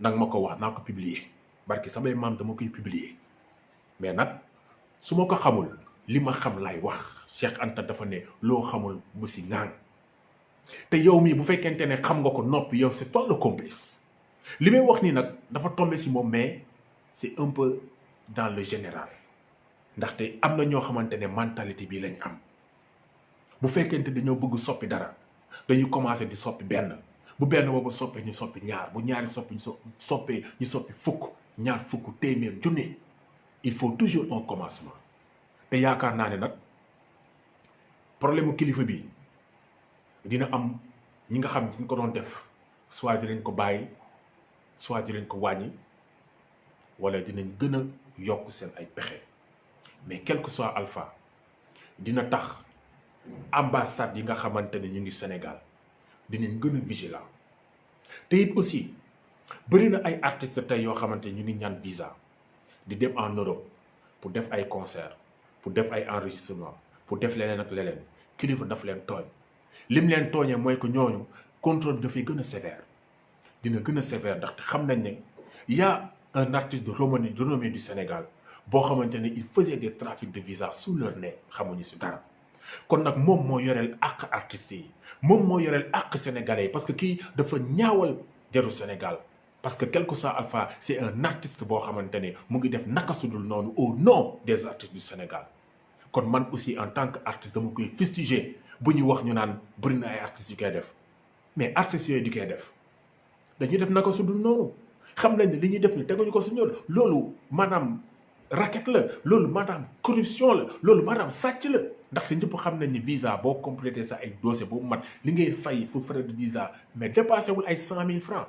nag ma ko wax naa ko publier barki samay maam dama koy publier mais nag su ma ko xamul li ma xam laay wax. Cheikh Anta dafa ne loo xamul bu si ngaan te yow mii bu fekkente ne xam nga ko noppi yow c'est toi le complice. li may wax nii nag dafa tombé si moom mais c'est un peu dans le général ndaxte am na ñoo xamante ne mentalité bii lañ am bu fekkente dañoo bëgg soppi dara dañuy commencer di soppi benn bu benn boobu soppee ñu soppi ñaar bu ñaari soppi ñu soppi fukk ñaar fukk téeméer junni. Il faut toujours un commencement te yaakaar naa ne nag problème mu kilifa bi dina am ñi nga xam ne suñ ko doon def soit dinañ ko bàyyi soit dinañ ko wàññi wala dinañ gën a yokk seen ay pexe mais quel que soit alpha dina tax ambassade yi nga xamante ne ñu ngi Sénégal dinañ gën a vigilant te it aussi bëri na ay artistes tey yoo xamante ñu ngi ñaan visa di dem en Europe pour def ay concert pour def ay enregistrement pour def leneen ak leneen kilifa daf leen tooñ lim leen tooñee mooy que ñooñu contrôle bi dafay gën a sévère dina gën a sévère ndaxte xam nañ ne y a un artiste de renommée du Sénégal boo xamante ne il faisait des trafics de visa sous leur nez xamuñu si dara kon nag moom moo yoreel àq artistes yi moom moo yoreel àq sénégalais yi parce que kii dafa ñaawal deru Sénégal parce que quel que soit alpha c'est un artiste boo xamante ne mu ngi def naka sudul noonu au nom des artistes du Sénégal kon man aussi en tant que artiste dama koy fustiger bu ñu wax ñu naan bëri na ay artistes yu koy def mais artistes yooyu di koy def dañuy def naka sudul noonu xam nañ ne li ñuy def ni teguñu ko su ñoon loolu maanaam racket la loolu maanaam corruption la loolu maanaam sàcc la ndaxte ñëpp xam nañ ni visa boo complété sa ay dossier boobu mat li ngay fay pour frais de visa mais dépassé wul ay 100 000 francs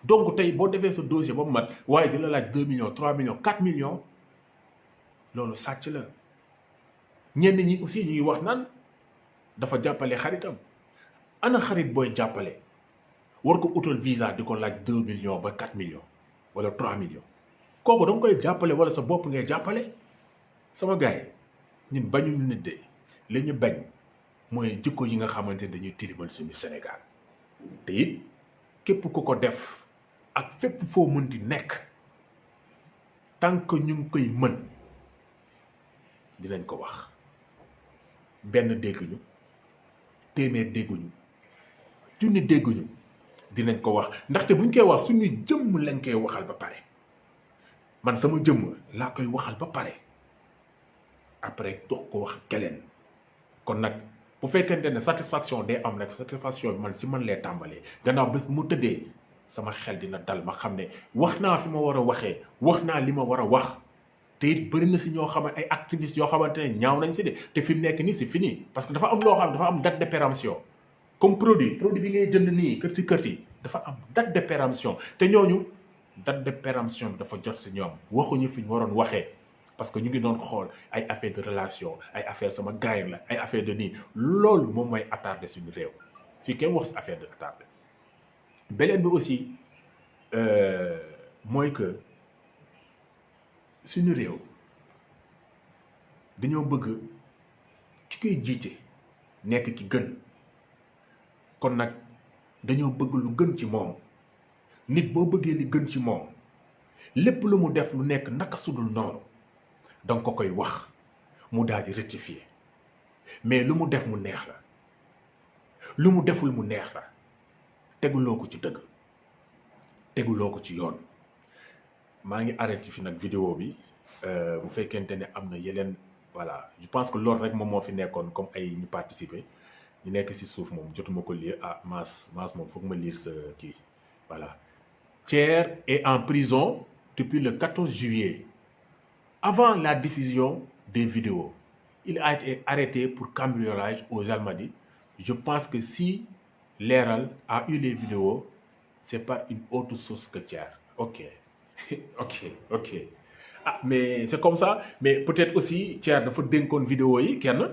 donc tey boo defee sa dossier boobu mat waaye di la laaj 2 millions 3 millions 4 millions loolu sàcc la ñenn ñi aussi ñuy wax naan dafa jàppale xaritam ana xarit booy jàppale war ko utal visa di ko laaj 2 millions ba 4 millions wala 3 millions kooku danga koy jàppale wala sa bopp ngay jàppale sama gars yi ñun bañu nit de li ñu bañ mooy jikko yi nga xamante ne dañuy tilimal suñu Sénégal te it képp ku ko def ak fépp foo mën di nekk tant que ñu ngi koy mën dinañ ko wax benn dégg ñu téeméer dégguñu junni dégguñu dinañ ko wax ndaxte buñ koy wax suñu jëmm lañ koy waxal ba pare man sama jëmm laa koy waxal ba pare après dox ko wax keleen kon nag bu fekkente ne satisfaction day am nag satisfaction bi man si man lay tàmbalee gannaaw bés mu tëddee sama xel dina dal ma xam ne wax naa fi ma war a waxee wax naa li ma war a wax te it bëri na si ñoo xam ay activistes yoo xamante ne ñaaw nañ si de te fi mu nekk nii c'est fini parce que dafa am loo xam dafa am date de péremption comme produit bi ngay jënd nii kërti dafa am date de péremption te ñooñu date de péremption bi dafa jot si ñoom waxuñu fi ñu waroon waxee parce que ñu ngi doon xool ay affaire de relation ay affaire sama gaay la ay affaire de nii loolu moom mooy attardé suñu réew fii kenn wax si affaire de attardé beneen bi aussi mooy que suñu réew dañoo bëgg ki koy jiite nekk ki gën kon nag dañoo bëgg lu gën ci moom nit boo bëggee li gën ci moom lépp lu mu def lu nekk naka sudul noonu danga ko koy wax mu daal di rectifier mais lu mu def mu neex la lu mu deful mu neex la teguloo ko ci dëgg teguloo ko ci yoon maa ngi arrêté fi nag vidéo bi bu fekkente ne am na yeneen voilà je pense que loolu rek moom moo fi nekkoon comme ay ñu participer ñu nekk si suuf moom jotuma ko lire ah Mass moom foog ma lire sa kii voilà. Thier est en prison depuis le 14 juillet avant la diffusion des vidéos. Il a été arrêté pour cambriolage aux Almadies. Je pense que si Leral a eu les vidéos, c'est par une autre source que Thier. Ok. ok. Ah, mais c'est comme ça. Mais peut-être aussi, Thier dafa dénkoon vidéo yi kenn.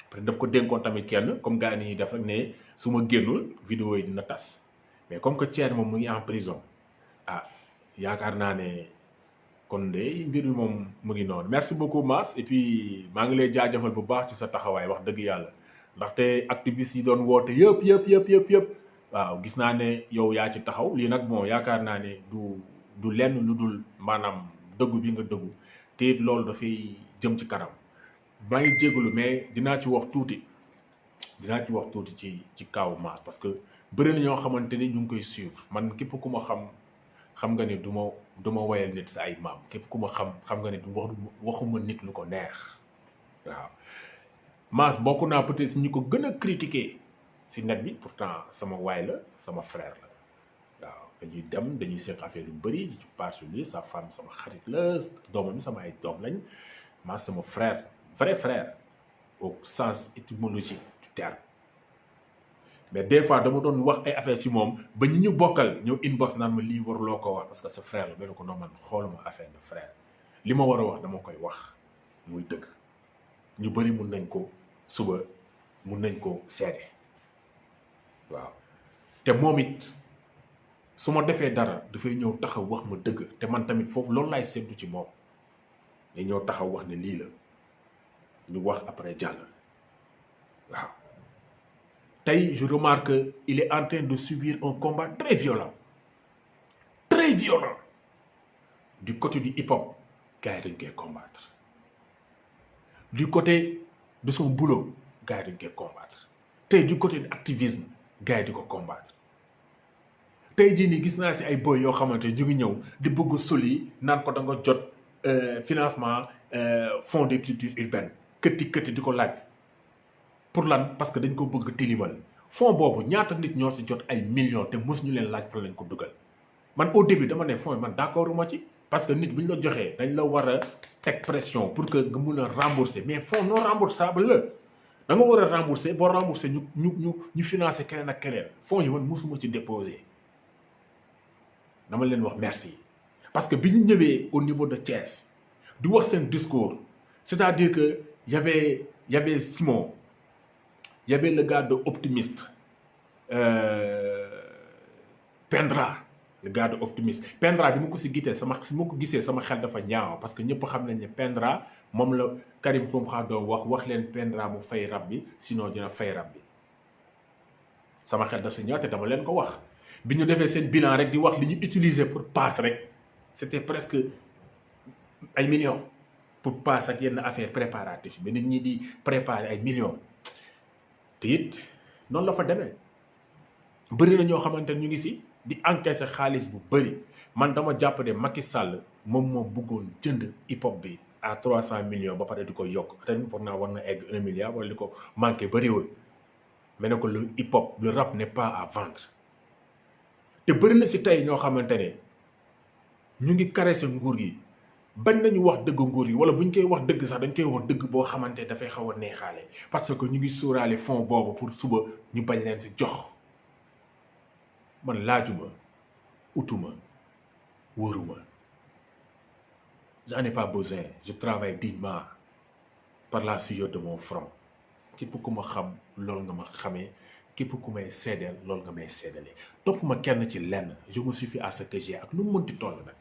Peut-être daf ko dénkoon tamit kenn comme gars yi def rek ne su ma génnul vidéo yi dina tas. Mais comme que Thier moom mu ngi en prison. Ah, yaakaar naa ne kon de mbir mi moom mu ngi noonu merci beaucoup Mass et puis maa ngi lay jaajëfal bu baax ci sa taxawaay wax dëgg yàlla ndaxte activistes yi doon woote yëpp waaw gis naa ne yow yaa ci taxaw lii nag bon yaakaar naa ne du lenn lu dul maanaam dëggu bi nga dëggu te it loolu dafay jëm ci kanam maa ngi jégalu mais dinaa ci wax tuuti ci kaw Mass parce que bëri na ñoo xamante ni ñu ngi koy suivre man képp ku ma xam nga ni du ma woyal nit sa ay maam képp ku ma xam nga ni du waxuma nit lu ko neex waaw Mass bokk naa peut-être si ñu ko gën a critiquer si net bi pourtant sama waay la sama frère la waaw dañuy seq affaire yu bëri ci parti li sa femme sama xarit la doomam sama ay doom lañ Mass sama frère vrai frère au sens étymologique du terme mais des fois dama doon wax ay affaire si moom ba ñi ñu bokkal ñëw inbox naan ma lii waruloo ko wax parce que sa frère la benn ko noonu man xooluma affaire de frère li ma war a wax dama koy wax muy dëgg ñu bëri mun nañ ko suba mun nañ ko seede waaw te moom it su ma defee dara dafay ñëw taxaw wax ma dëgg te man tamit foofu loolu laay séntu ci moom ñu ñëw taxaw wax ne lii la ñu wax après jàll waaw tey je remarque qu'il est en train de subir un combat très violent du côté du hip-hop gars yi dañ koy combattre du côté de son boulot gars yi dañ koy combattre tey du côté de l'activisme gars yi di ko combattre tey jii nii gis naa si ay boy yoo xamante ñu ngi ñëw di bëgg soli naan ko da nga jot financement fonds de culture urbaine këtti di ko laaj pour lan parce que dañ ko bëgg tilimal fonds boobu ñaata nit ñoo si jot ay millions te mos ñu leen laaj fan lañ ko dugal man au début dama ne fonds man d'accord ma ci parce que nit bu ñu la joxee dañ la war a teg pression pour que nga mun a rembourser mais fonds non remboursable la da nga war a rembourser boo rembourser ñu financer keneen ak keneen fonds yi man mosuma ci déposer dama leen wax merci parce que bi ñu ñëwee au niveau de Thiès di wax seen discours c'est-à-dire que y avait Simon y avait le gars de Optimiste Pendra le gars de Optimiste Pendra bi ma ko si gisee sama xel dafa ñaaw parce que ñëpp xam nañ ne Pendra moom la Karim Xrum Xax doon wax leen Pendra mu fay rab bi sinon dina fay rab bi sama xel daf si ñaaw te dama leen ko wax bi ñu defee seen bilan rek di wax li ñu utiliser pour passe rek c'était presque ay millions pour passe ak yenn affaire préparatif mais nit ñi di préparer ay millions te it noonu la fa demee bëri na ñoo xamante ne ñu ngi si di encaisser xaalis bu bëri man dama jàpp ne Macky Sall moom moo bëggoon jënd hip hop bi à 300 millions ba pare di ko yokk ren foog naa war na egg 1 milliard wala li ko manqué bëriwul mais ne ko le hip hop le rap n'est pas à vendre te bëri na si tey ñoo xamante ne ñu ngi caresser nguur gi bañ nañu wax dëgg nguur yi wala bu ñu koy wax dëgg sax dañ koy wax dëgg boo xamante ne dafay xaw a neexaale parce que ñu ngi sóoraale fond boobu pour suba ñu bañ leen si jox man laajuma utuma wóoruma j'en ai pas besoin je travaille dignement par la sueur de mon front képp ku ma xam loolu nga ma xamee képp ku may seedeel loolu nga may seedelee topp ma kenn ci lenn je me suffis à ce que j'ai ak nu mu mënti toll nag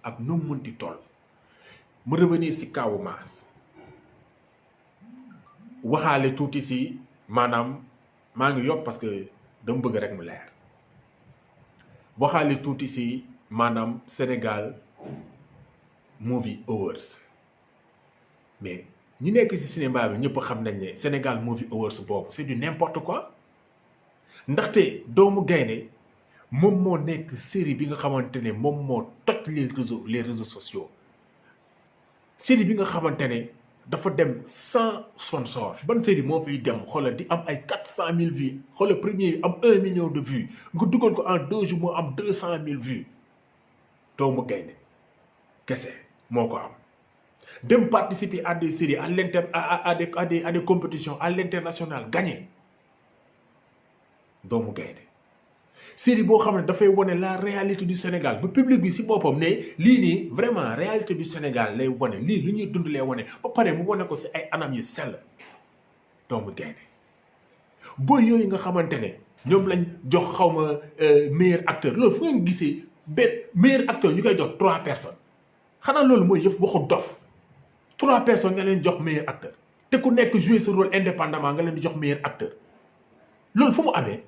ak nu mu mënti toll mu revenir si kaawu Mass waxaale tuuti si maanaam maa ngi yokk parce que dama bëgg rek mu leer waxaale tuuti si maanaam Sénégal Movie Awards mais ñi nekk si cinéma bi ñëpp xam nañ ne Sénégal Movie Awards boobu c'est du n'importe quoi ndaxte Doomu Gaynde moom moo nekk série bi nga xamante ne moom moo toj les réseaux sociaux série bi nga xamante ne dafa dem sans sponsor ban série moo fiy dem xoolal di am ay 400 000 vues xoolal premier bi am 1 million de vues nga dugal ko en 2 jours moo am 200 000 vues Doomu Gaynde kese moo ko am dem participer à des séries à des compétitions à l'international gagné Doomu Gaynde série boo xam ne dafay wane la réalité du Sénégal ba public bi si boppam ne lii nii vraiment réalité du Sénégal lay wane lii lu ñuy dund lay wane ba pare mu wane ko si ay anam yu sell Doomu Gaynde booy yooyu nga xamante ne ñoom lañ jox xawma meilleur acteur loolu fu ngeen gisee benn meilleur acteur ñu koy jox 3 personnes xanaa loolu mooy yëf waxu dof 3 personnes nga leen jox meilleur acteur te ku nekk jouer ce rôle indépendamment nga leen di jox meilleur acteur loolu fu mu amee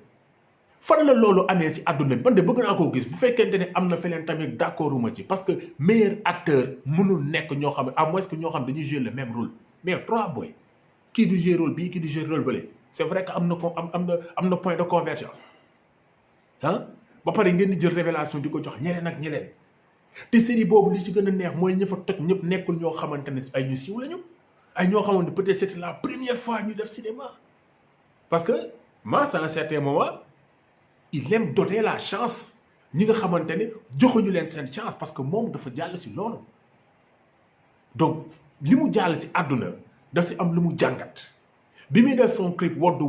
fan la loolu amee si àdduna bi man de bëgg naa koo gis bu fekkente ne am na feneen tamit d'accorduma ci parce que meilleur acteur mënul nekk ñoo xam ne à moins que ñoo xam dañuy jouer le même rôle mais 3 boy kii du jouer rôle bii kii du jouer rôle bële c'est vrai que am na point de convergence ah ba pare ngeen di jël révélation di ko jox ñeneen ak ñeneen te série boobu li ci gën a neex mooy ña fa toj ñëpp nekkul ñoo xamante ne ay ñu siiw lañu ay ñoo xamante ne peut-être c'était la première fois ñu def cinéma parce que Mass à un certain moment il aime donner la chance ñi nga xamante ne joxuñu leen seen chance parce que moom dafa jàll si loolu donc li mu jàll si àdduna daf si am lu mu jàngat bi muy def son clip woddu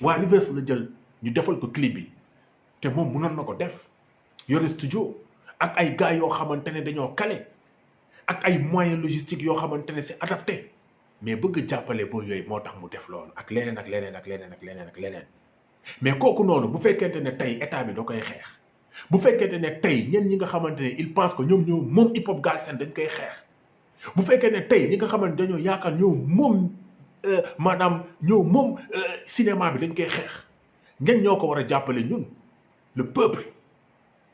waa Reverse la jël ñu defal ko clip bi te moom mënoon na ko def yore studio ak ay gars yoo xamante ne dañoo kale ak ay moyens logistiques yoo xamante ne c'est adapté mais bëgg jàppale boo yooyu moo tax mu def loolu ak leneen ak leneen ak leneen ak leneen ak leneen mais kooku noonu bu fekkente ne tey état bi da koy xeex bu fekkente ne tey ñenn ñi nga xamante ne il pense que ñoom ñoo moom hip hop Galsen dañ koy xeex bu fekkee ne tey ñi nga xamante dañoo yaakaar ñoo moom maanaam ñoo moom cinéma bi dañ koy xeex ñan ñoo ko war a jàppale ñun le peuple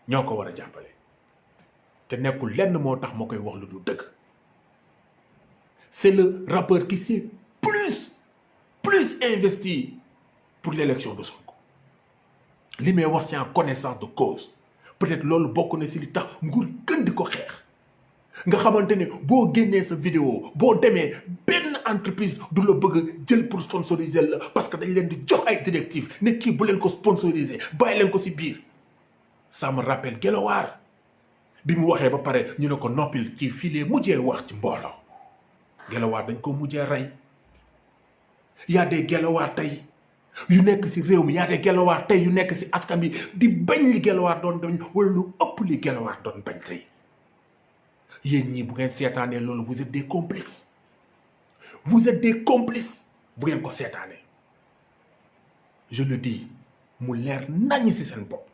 ñoo ko war a jàppale te nekkul lenn moo tax ma koy wax lu du dëgg c'est le rappeur qui s'est plus investi pour l'élection de Sonko li may wax c'est en connaissance de cause peut-être loolu bokk na si li tax nguur gën di ko xeex nga xamante ne boo génnee sa vidéo boo demee benn entreprise du la bëgg jël pour sponsoriser la parce que dañ leen di jox ay directives ne kii bu leen ko sponsoriser bàyyi leen ko si biir ça me rappelle Guelwaar bi mu waxee ba pare ñu ne ko noppil kii fii lee mujjee wax ci mbooloo Guelwaar dañ ko mujjee rey y a des Guelwaar tey yu nekk si réew mi y a des Guelwaar tey yu nekk si askan bi di bañ li Guelwaar doon bañ wala lu ëpp li Guelwaar doon bañ tey yéen ñii bu ngeen seetaanee loolu vous êtes des complices bu ngeen ko seetaanee je le dis mu leer nañ si seen bopp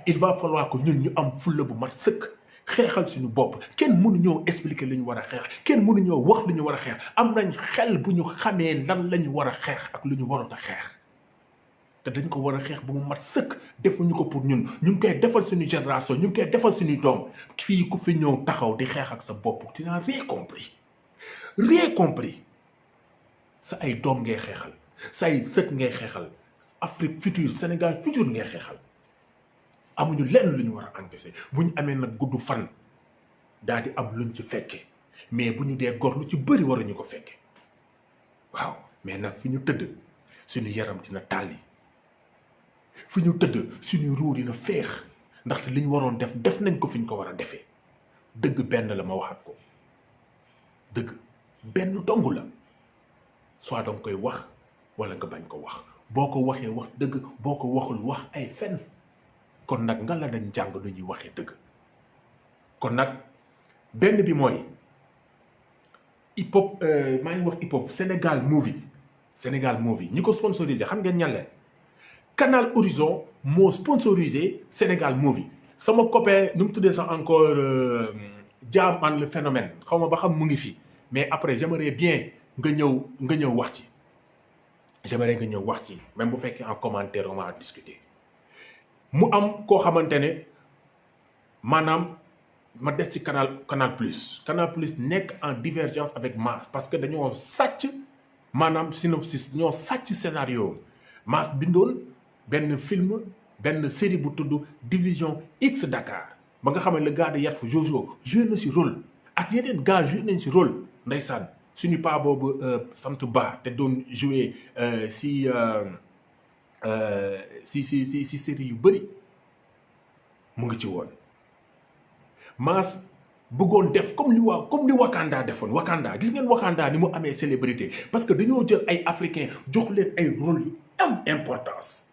il va falloir que ñun ñu am fulla bu mat sëkk xeexal suñu bopp kenn mënuñoo expliquer li ñu war a xeex kenn mënuñoo wax li ñu war a xeex am nañ xel bu ñu xamee lan la ñu war a xeex ak lu ñu warut a xeex te dañ ko war a xeex bu mu mat sëkk defuñu ko pour ñun ñu ngi koy defal suñu génération ñu ngi koy defal suñu doom fii ku fi ñëw taxaw di xeex ak sa bopp tu n'as rien compris sa ay doom ngay xeexal say sët ngay xeexal Afrique future Sénégal futur ngay xeexal amuñu lenn lu ñu war a encaissé bu ñu amee nag gudd fan daal di am luñ ci fekke mais bu ñu dee gor lu ci bëri waruñu ko fekke waaw mais nag fi ñu tëdd suñu yaram dina tàlli fi ñu tëdd suñu ruu dina féex ndaxte li ñu waroon def nañ ko fi ñu ko war a defee dëgg benn la ma waxaat ko dëgg benn dong la soit danga koy wax wala nga bañ ko wax boo ko waxee wax dëgg boo ko waxul wax ay fen kon nag nga la dañ jàng nu ñuy waxee dëgg kon nag benn bi mooy hip hop maa ngi wax hip hop Sénégal movie ñi ko sponsorisé xam ngeen ñan leen Canal Horizon moo sponsorisé Sénégal movie sama copain nu mu tuddee sax encore Jaam an le phénomène xaw ma ba xam mu ngi fi mais après j'aimerais bien nga ñëw wax ci même bu fekkee en commentaire on va discuter mu am koo xamante ne maanaam ma des ci Canal Plus nekk en divergence avec Mass parce que dañoo sàcc maanaam synopsis dañoo sàcc scénario Mass bindoon benn film benn série bu tudd Division X Dakar ba nga xam ne le gars de Yatfu Jojo joué na si rôle ak yeneen gars joué nañ si rôle ndeysaan suñu paa boobu sant Ba te doon joué si série yu bëri mu ngi ci woon Mass bëggoon def comme li Wakanda defoon Wakanda gis ngeen Wakanda ni mu amee célébrité parce que dañoo jël ay africains jox leen ay rôle yu am importance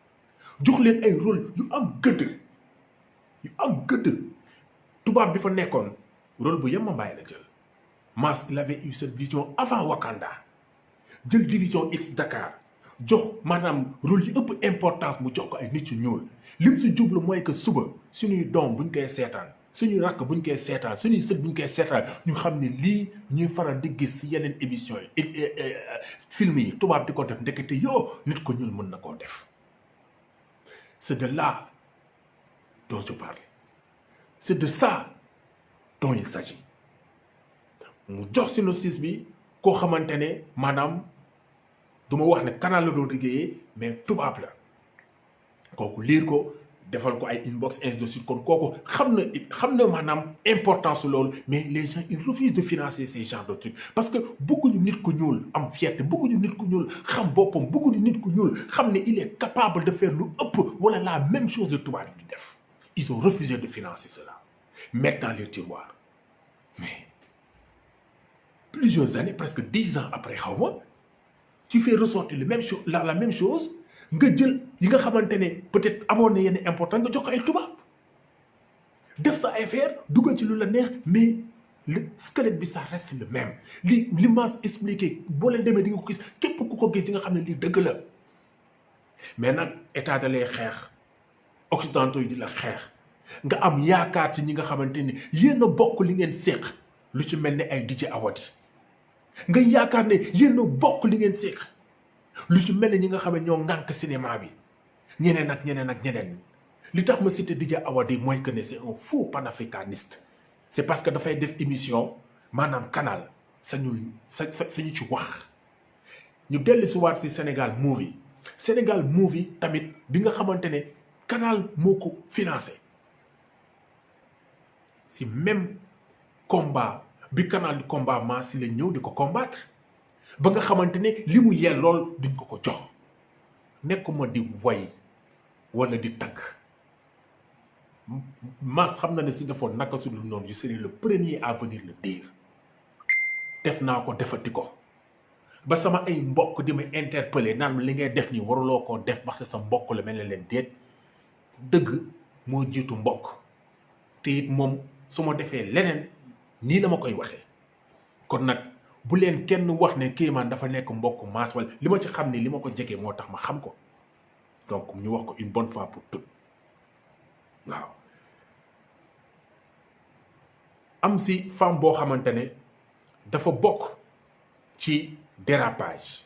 jox leen ay rôle yu am gëdd tubaab bi fa nekkoon rôle bu Yemma Mbaye la jël Mass il avait eu cette vision avant Wakanda jël Division X Dakar jox maanaam rôle yi ëpp importance mu jox ko ay nit yu ñuul lim si jublu mooy que suba suñuy doom buñ koy seetaan suñuy rakk buñ koy seetaan suñuy sët buñ koy seetaan ñu xam ne lii ñuy faral di gis si yeneen émissions yi film yi tubaab di ko def ndekete yoo nit ko ñuul mën na koo def c'est de là dont je parle c'est de ça dont il s'agit mu jox synopsis bi koo xamante ne maanaam du ma wax ne canal la doon liggéeyee mais tubaab la kooku liir ko defal ko ay inbox ainsi de suite kon kooku xam na maanaam importance loolu mais les gens ils refusent de financer ces genres de trucs parce que bëgguñu nit ku ñuul am fierté bëgguñu nit ku ñuul xam boppam bëgguñu nit ku ñuul xam ne il est capable de faire lu ëpp wala la même chose de tubaab yi di def ils ont refusé de financer cela mettre dans les tiroirs mais plusieurs années presque 10 ans après xaw ma tu fais ressortir la même chose nga jël yi nga xamante ne peut-être amoon na yenn important nga jox ko ay tubaab def sa affaire dugal ci lu la neex mais le squelette bi ça reste le même li Mass expliqué boo leen demee di nga ko gis képp ku ko gis di nga xam ne lii dëgg la mais nag état da lay xeex occidentaux yi di la xeex nga am yaakaar ci ñi nga xamante ni yéen a bokk li ngeen séq lu ci mel ne ay DJ Awadi nga yaakaar ne yéen a bokk li ngeen séq lu ci mel ne ñi nga xam ne ñoo ŋànk cinéma bi ñeneen li tax ma cité DJ Awadi mooy que ne c'est un faux panafricaniste c'est parce que dafay def émission maanaam canal sañu ci wax ñu dellu si waat si Sénégal movie tamit bi nga xamante ne canal moo ko financé si même combat bi canal di combat Mass si la ñëw di ko combattre ba nga xamante ne li mu yee lool duñ ko jox nekkuma di way wala di tagg Mass xam na ne si defoon naka su dul noonu je serai le premier à venir le dire def naa ko defati ko ba sama ay mbokk di ma interpeller naan li ngay def nii waruloo koo def parce que sa mbokk la mel ne leen déet dëgg moo jiitu mbokk te it moom su ma defee leneen nii la ma koy waxee kon nag bu leen kenn wax ne Kéemaan dafa nekk mbokk Mass wala li ma ci xam ne li ma ko jege moo tax ma xam ko donc ñu wax ko une bonne fois pour toutes waaw am si femme boo xamante ne dafa bokk ci dérapage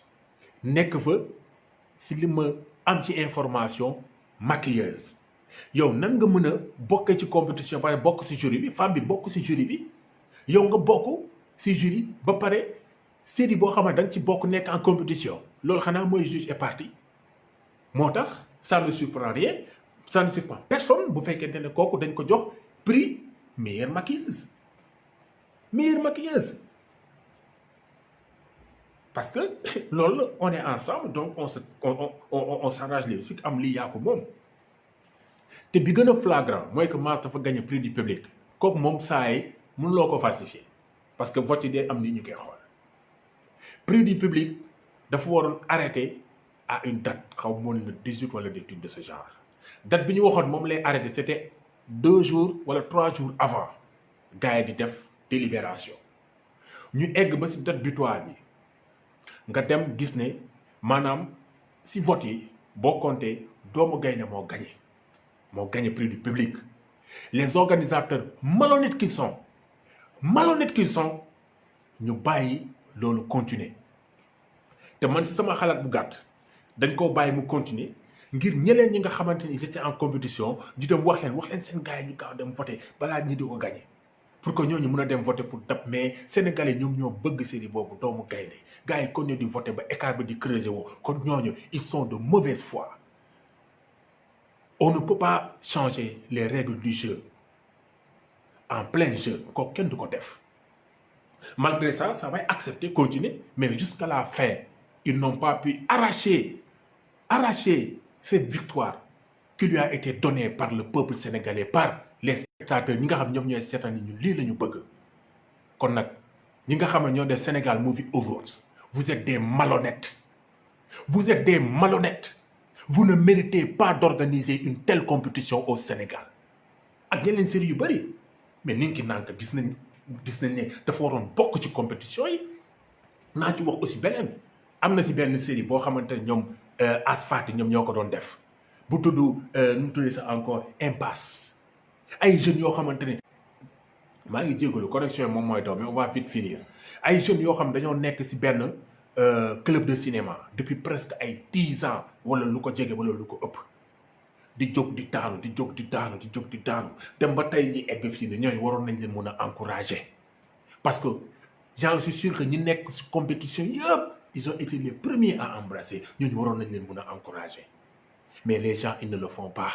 nekk fa si li ma am ci information maquilleuse yow nan nga mën a bokkee ci compétition ba pare bokk si jury bi femme bi bokk si jury bi yow nga bokk si jury ba pare série boo xam ne da nga ci bokk nekk en compétition loolu xanaa mooy juge et partie moo tax ça ne surprend rien ça ne surprend personne bu fekkente ne kooku dañ ko jox prix meilleure maquilleuse parce que loolu on est ensemble donc on s'arrange les trucs am lii yaa ko moom te bi gën a flagrant mooy que Mass dafa gagné prix du public kooku moom saa yi mënuloo ko falsifier parce que vote yi day am ni ñu koy xool prix du public dafa waroon arrêter à une date xaw ma le 18 wala des trucs de ce genre date bi ñu waxoon moom lay arrêter c'était 2 jours wala 3 jours avant gars yi di def délibération ñu egg ba si date butoir bi nga dem gis ne maanaam si vote yi boo compté doomu gaynde moo gagné prix du public les organisateurs malhonnêtes qu'ils sont ñu bàyyi loolu continuer te man si sama xalaat bu gàtt dañ koo bàyyi mu continuer ngir ñeneen ñi nga xamante ni ils étaient en compétition ñu dem wax leen seen gars yi ñu gaaw dem voter balaa ñi di ko gagné pour que ñooñu mën a dem voter pour dab mais sénégalais ñoom ñoo bëgg série boobu doomu gaynde gars yi kon ñu di voter ba écart bi di creuser woo kon ñooñu ils sont de mauvaise foi. On ne peut pas changer les règles du jeu en plein jeu kooku kenn du ko def malgré ça va accepter continuer mais jusqu'à la fin ils n'ont pas pu arracher cette victoire qui lui a été donnée par le peuple sénégalais par les spectateurs ñi nga xam ñoom ñooy seetaan ni ñu lii la ñu bëgg kon nag ñi nga xam ne ñoo def Sénégal Movie Awards vous êtes des malhonnêtes vous ne méritez pas d'organiser une telle compétition au Sénégal ak yeneen série yu bëri mais Ninki Nanka gis nañ ne dafa waroon bokk ci compétition yi naa ci wax aussi beneen am na si benn série boo xamante ne ñoom Asfati ñoom ñoo ko doon def bu tudd nu mu tuddee sax encore Impasse ay jeunes yoo xamante ne maa ngi jégalu correction moom mooy daw mais on va vite finir ay jeunes yoo xam dañoo nekk si benn club de cinéma depuis presque ay 10 ans wala lu ko jege wala lu ko ëpp di jóg di daanu dem ba tey ñi egg fii ne ñooñu waroon nañ leen mën a encourager parce que j'en suis sûr que ñi nekk si compétition yëpp ils ont été les premiers à embrasser ñooñu waroon nañ leen mën a encourager mais les gens ils ne le font pas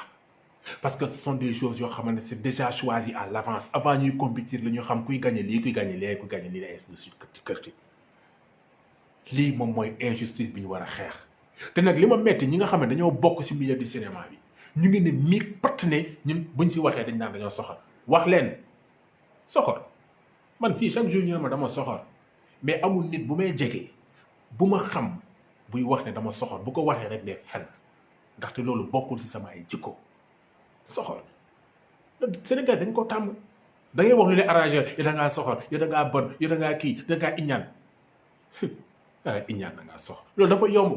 parce que ce sont des choses yoo xamante ne c'est déjà choisi à l'avance avant ñuy compétir la ñu xam kuy gagner lii kuy gagner lee kuy gagner lii ainsi de suite kër ci lii moom mooy injustice bi ñu war a xeex te nag li ma metti ñi nga xam ne dañoo bokk ci milieu du cinéma bi ñu ngi ne miig patt ne ñun buñ ci waxee dañ naan dañoo soxor wax leen soxor man fii chaque jour ñu ne ma dama soxor mais amul nit bu may jege bu ma xam buy wax ne dama soxor bu ko waxee rek de fen ndaxte loolu bokkul ci sama ay jikko soxor Sénégal dañ ko tàmm da ngay wax lu ne arrangé yow da ngaa soxor yow da ngaa bon yow da ngaa kii da ngaa iñaan iñaan da ngaa soxor loolu dafa yomb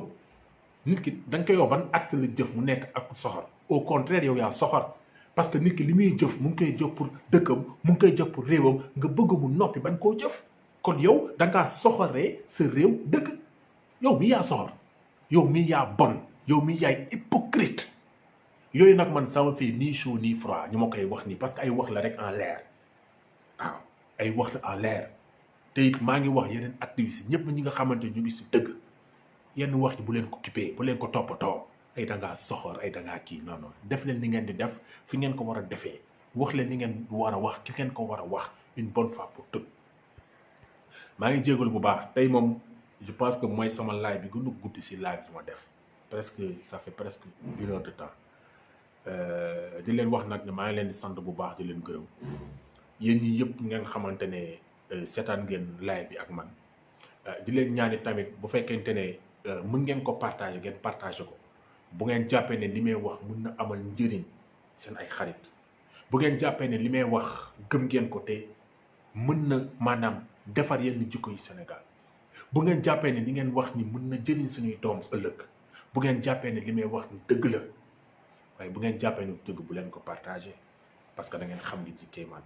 nit ki da nga koy wax ban acte la jëf mu nekk ak soxor au contraire yow yaa soxor parce que nit ki li muy jëf mu ngi koy jëf pour dëkkam mu ngi koy jëf pour réewam nga bëgg mu noppi bañ koo jëf kon yow da ngaa soxoree sa réew dëgg yow mi yaa soxor yow mi yaa bon yow mi yaay hypocrite yooyu nag man sama fii ni chaud ni froid ñu ma koy wax nii parce que ay wax la rek en l'air waaw ay wax la en l'air te it maa ngi wax yeneen activistes ñëpp ñi nga xamante ñu ngi si dëgg yenn wax yi bu leen ko occupé bu leen ko toppatoo ay da ngaa soxor ay da ngaa kii non non def leen ni ngeen di def fi ngeen ko war a defee wax leen ni ngeen war a wax ki ngeen ko war a wax une bonne fois pour toutes maa ngi jégalu bu baax tey moom je pense que mooy sama live bi gën a guddi si live bi ma def presque ça fait presque 1 heure de temps di leen wax nag ne maa ngi leen di sant bu baax di leen gërëm yéen ñi yëpp ngeen xamante ne seetaan ngeen live bi ak man di leen ñaani tamit bu fekkente ne mën ngeen ko partager ngeen partager ko bu ngeen jàppee ne li may wax mën na amal njëriñ seen ay xarit bu ngeen jàppee ne li may wax gëm ngeen ko te mën na maanaam defar yenn jikko yi Sénégal bu ngeen jàppee ne li ngeen wax ni mën na jëriñ suñuy doom ëllëg bu ngeen jàppee ne li may wax ni dëgg la waaye bu ngeen jàppee ne dëgg bu leen ko partager parce que da ngeen xam li ci kéemaan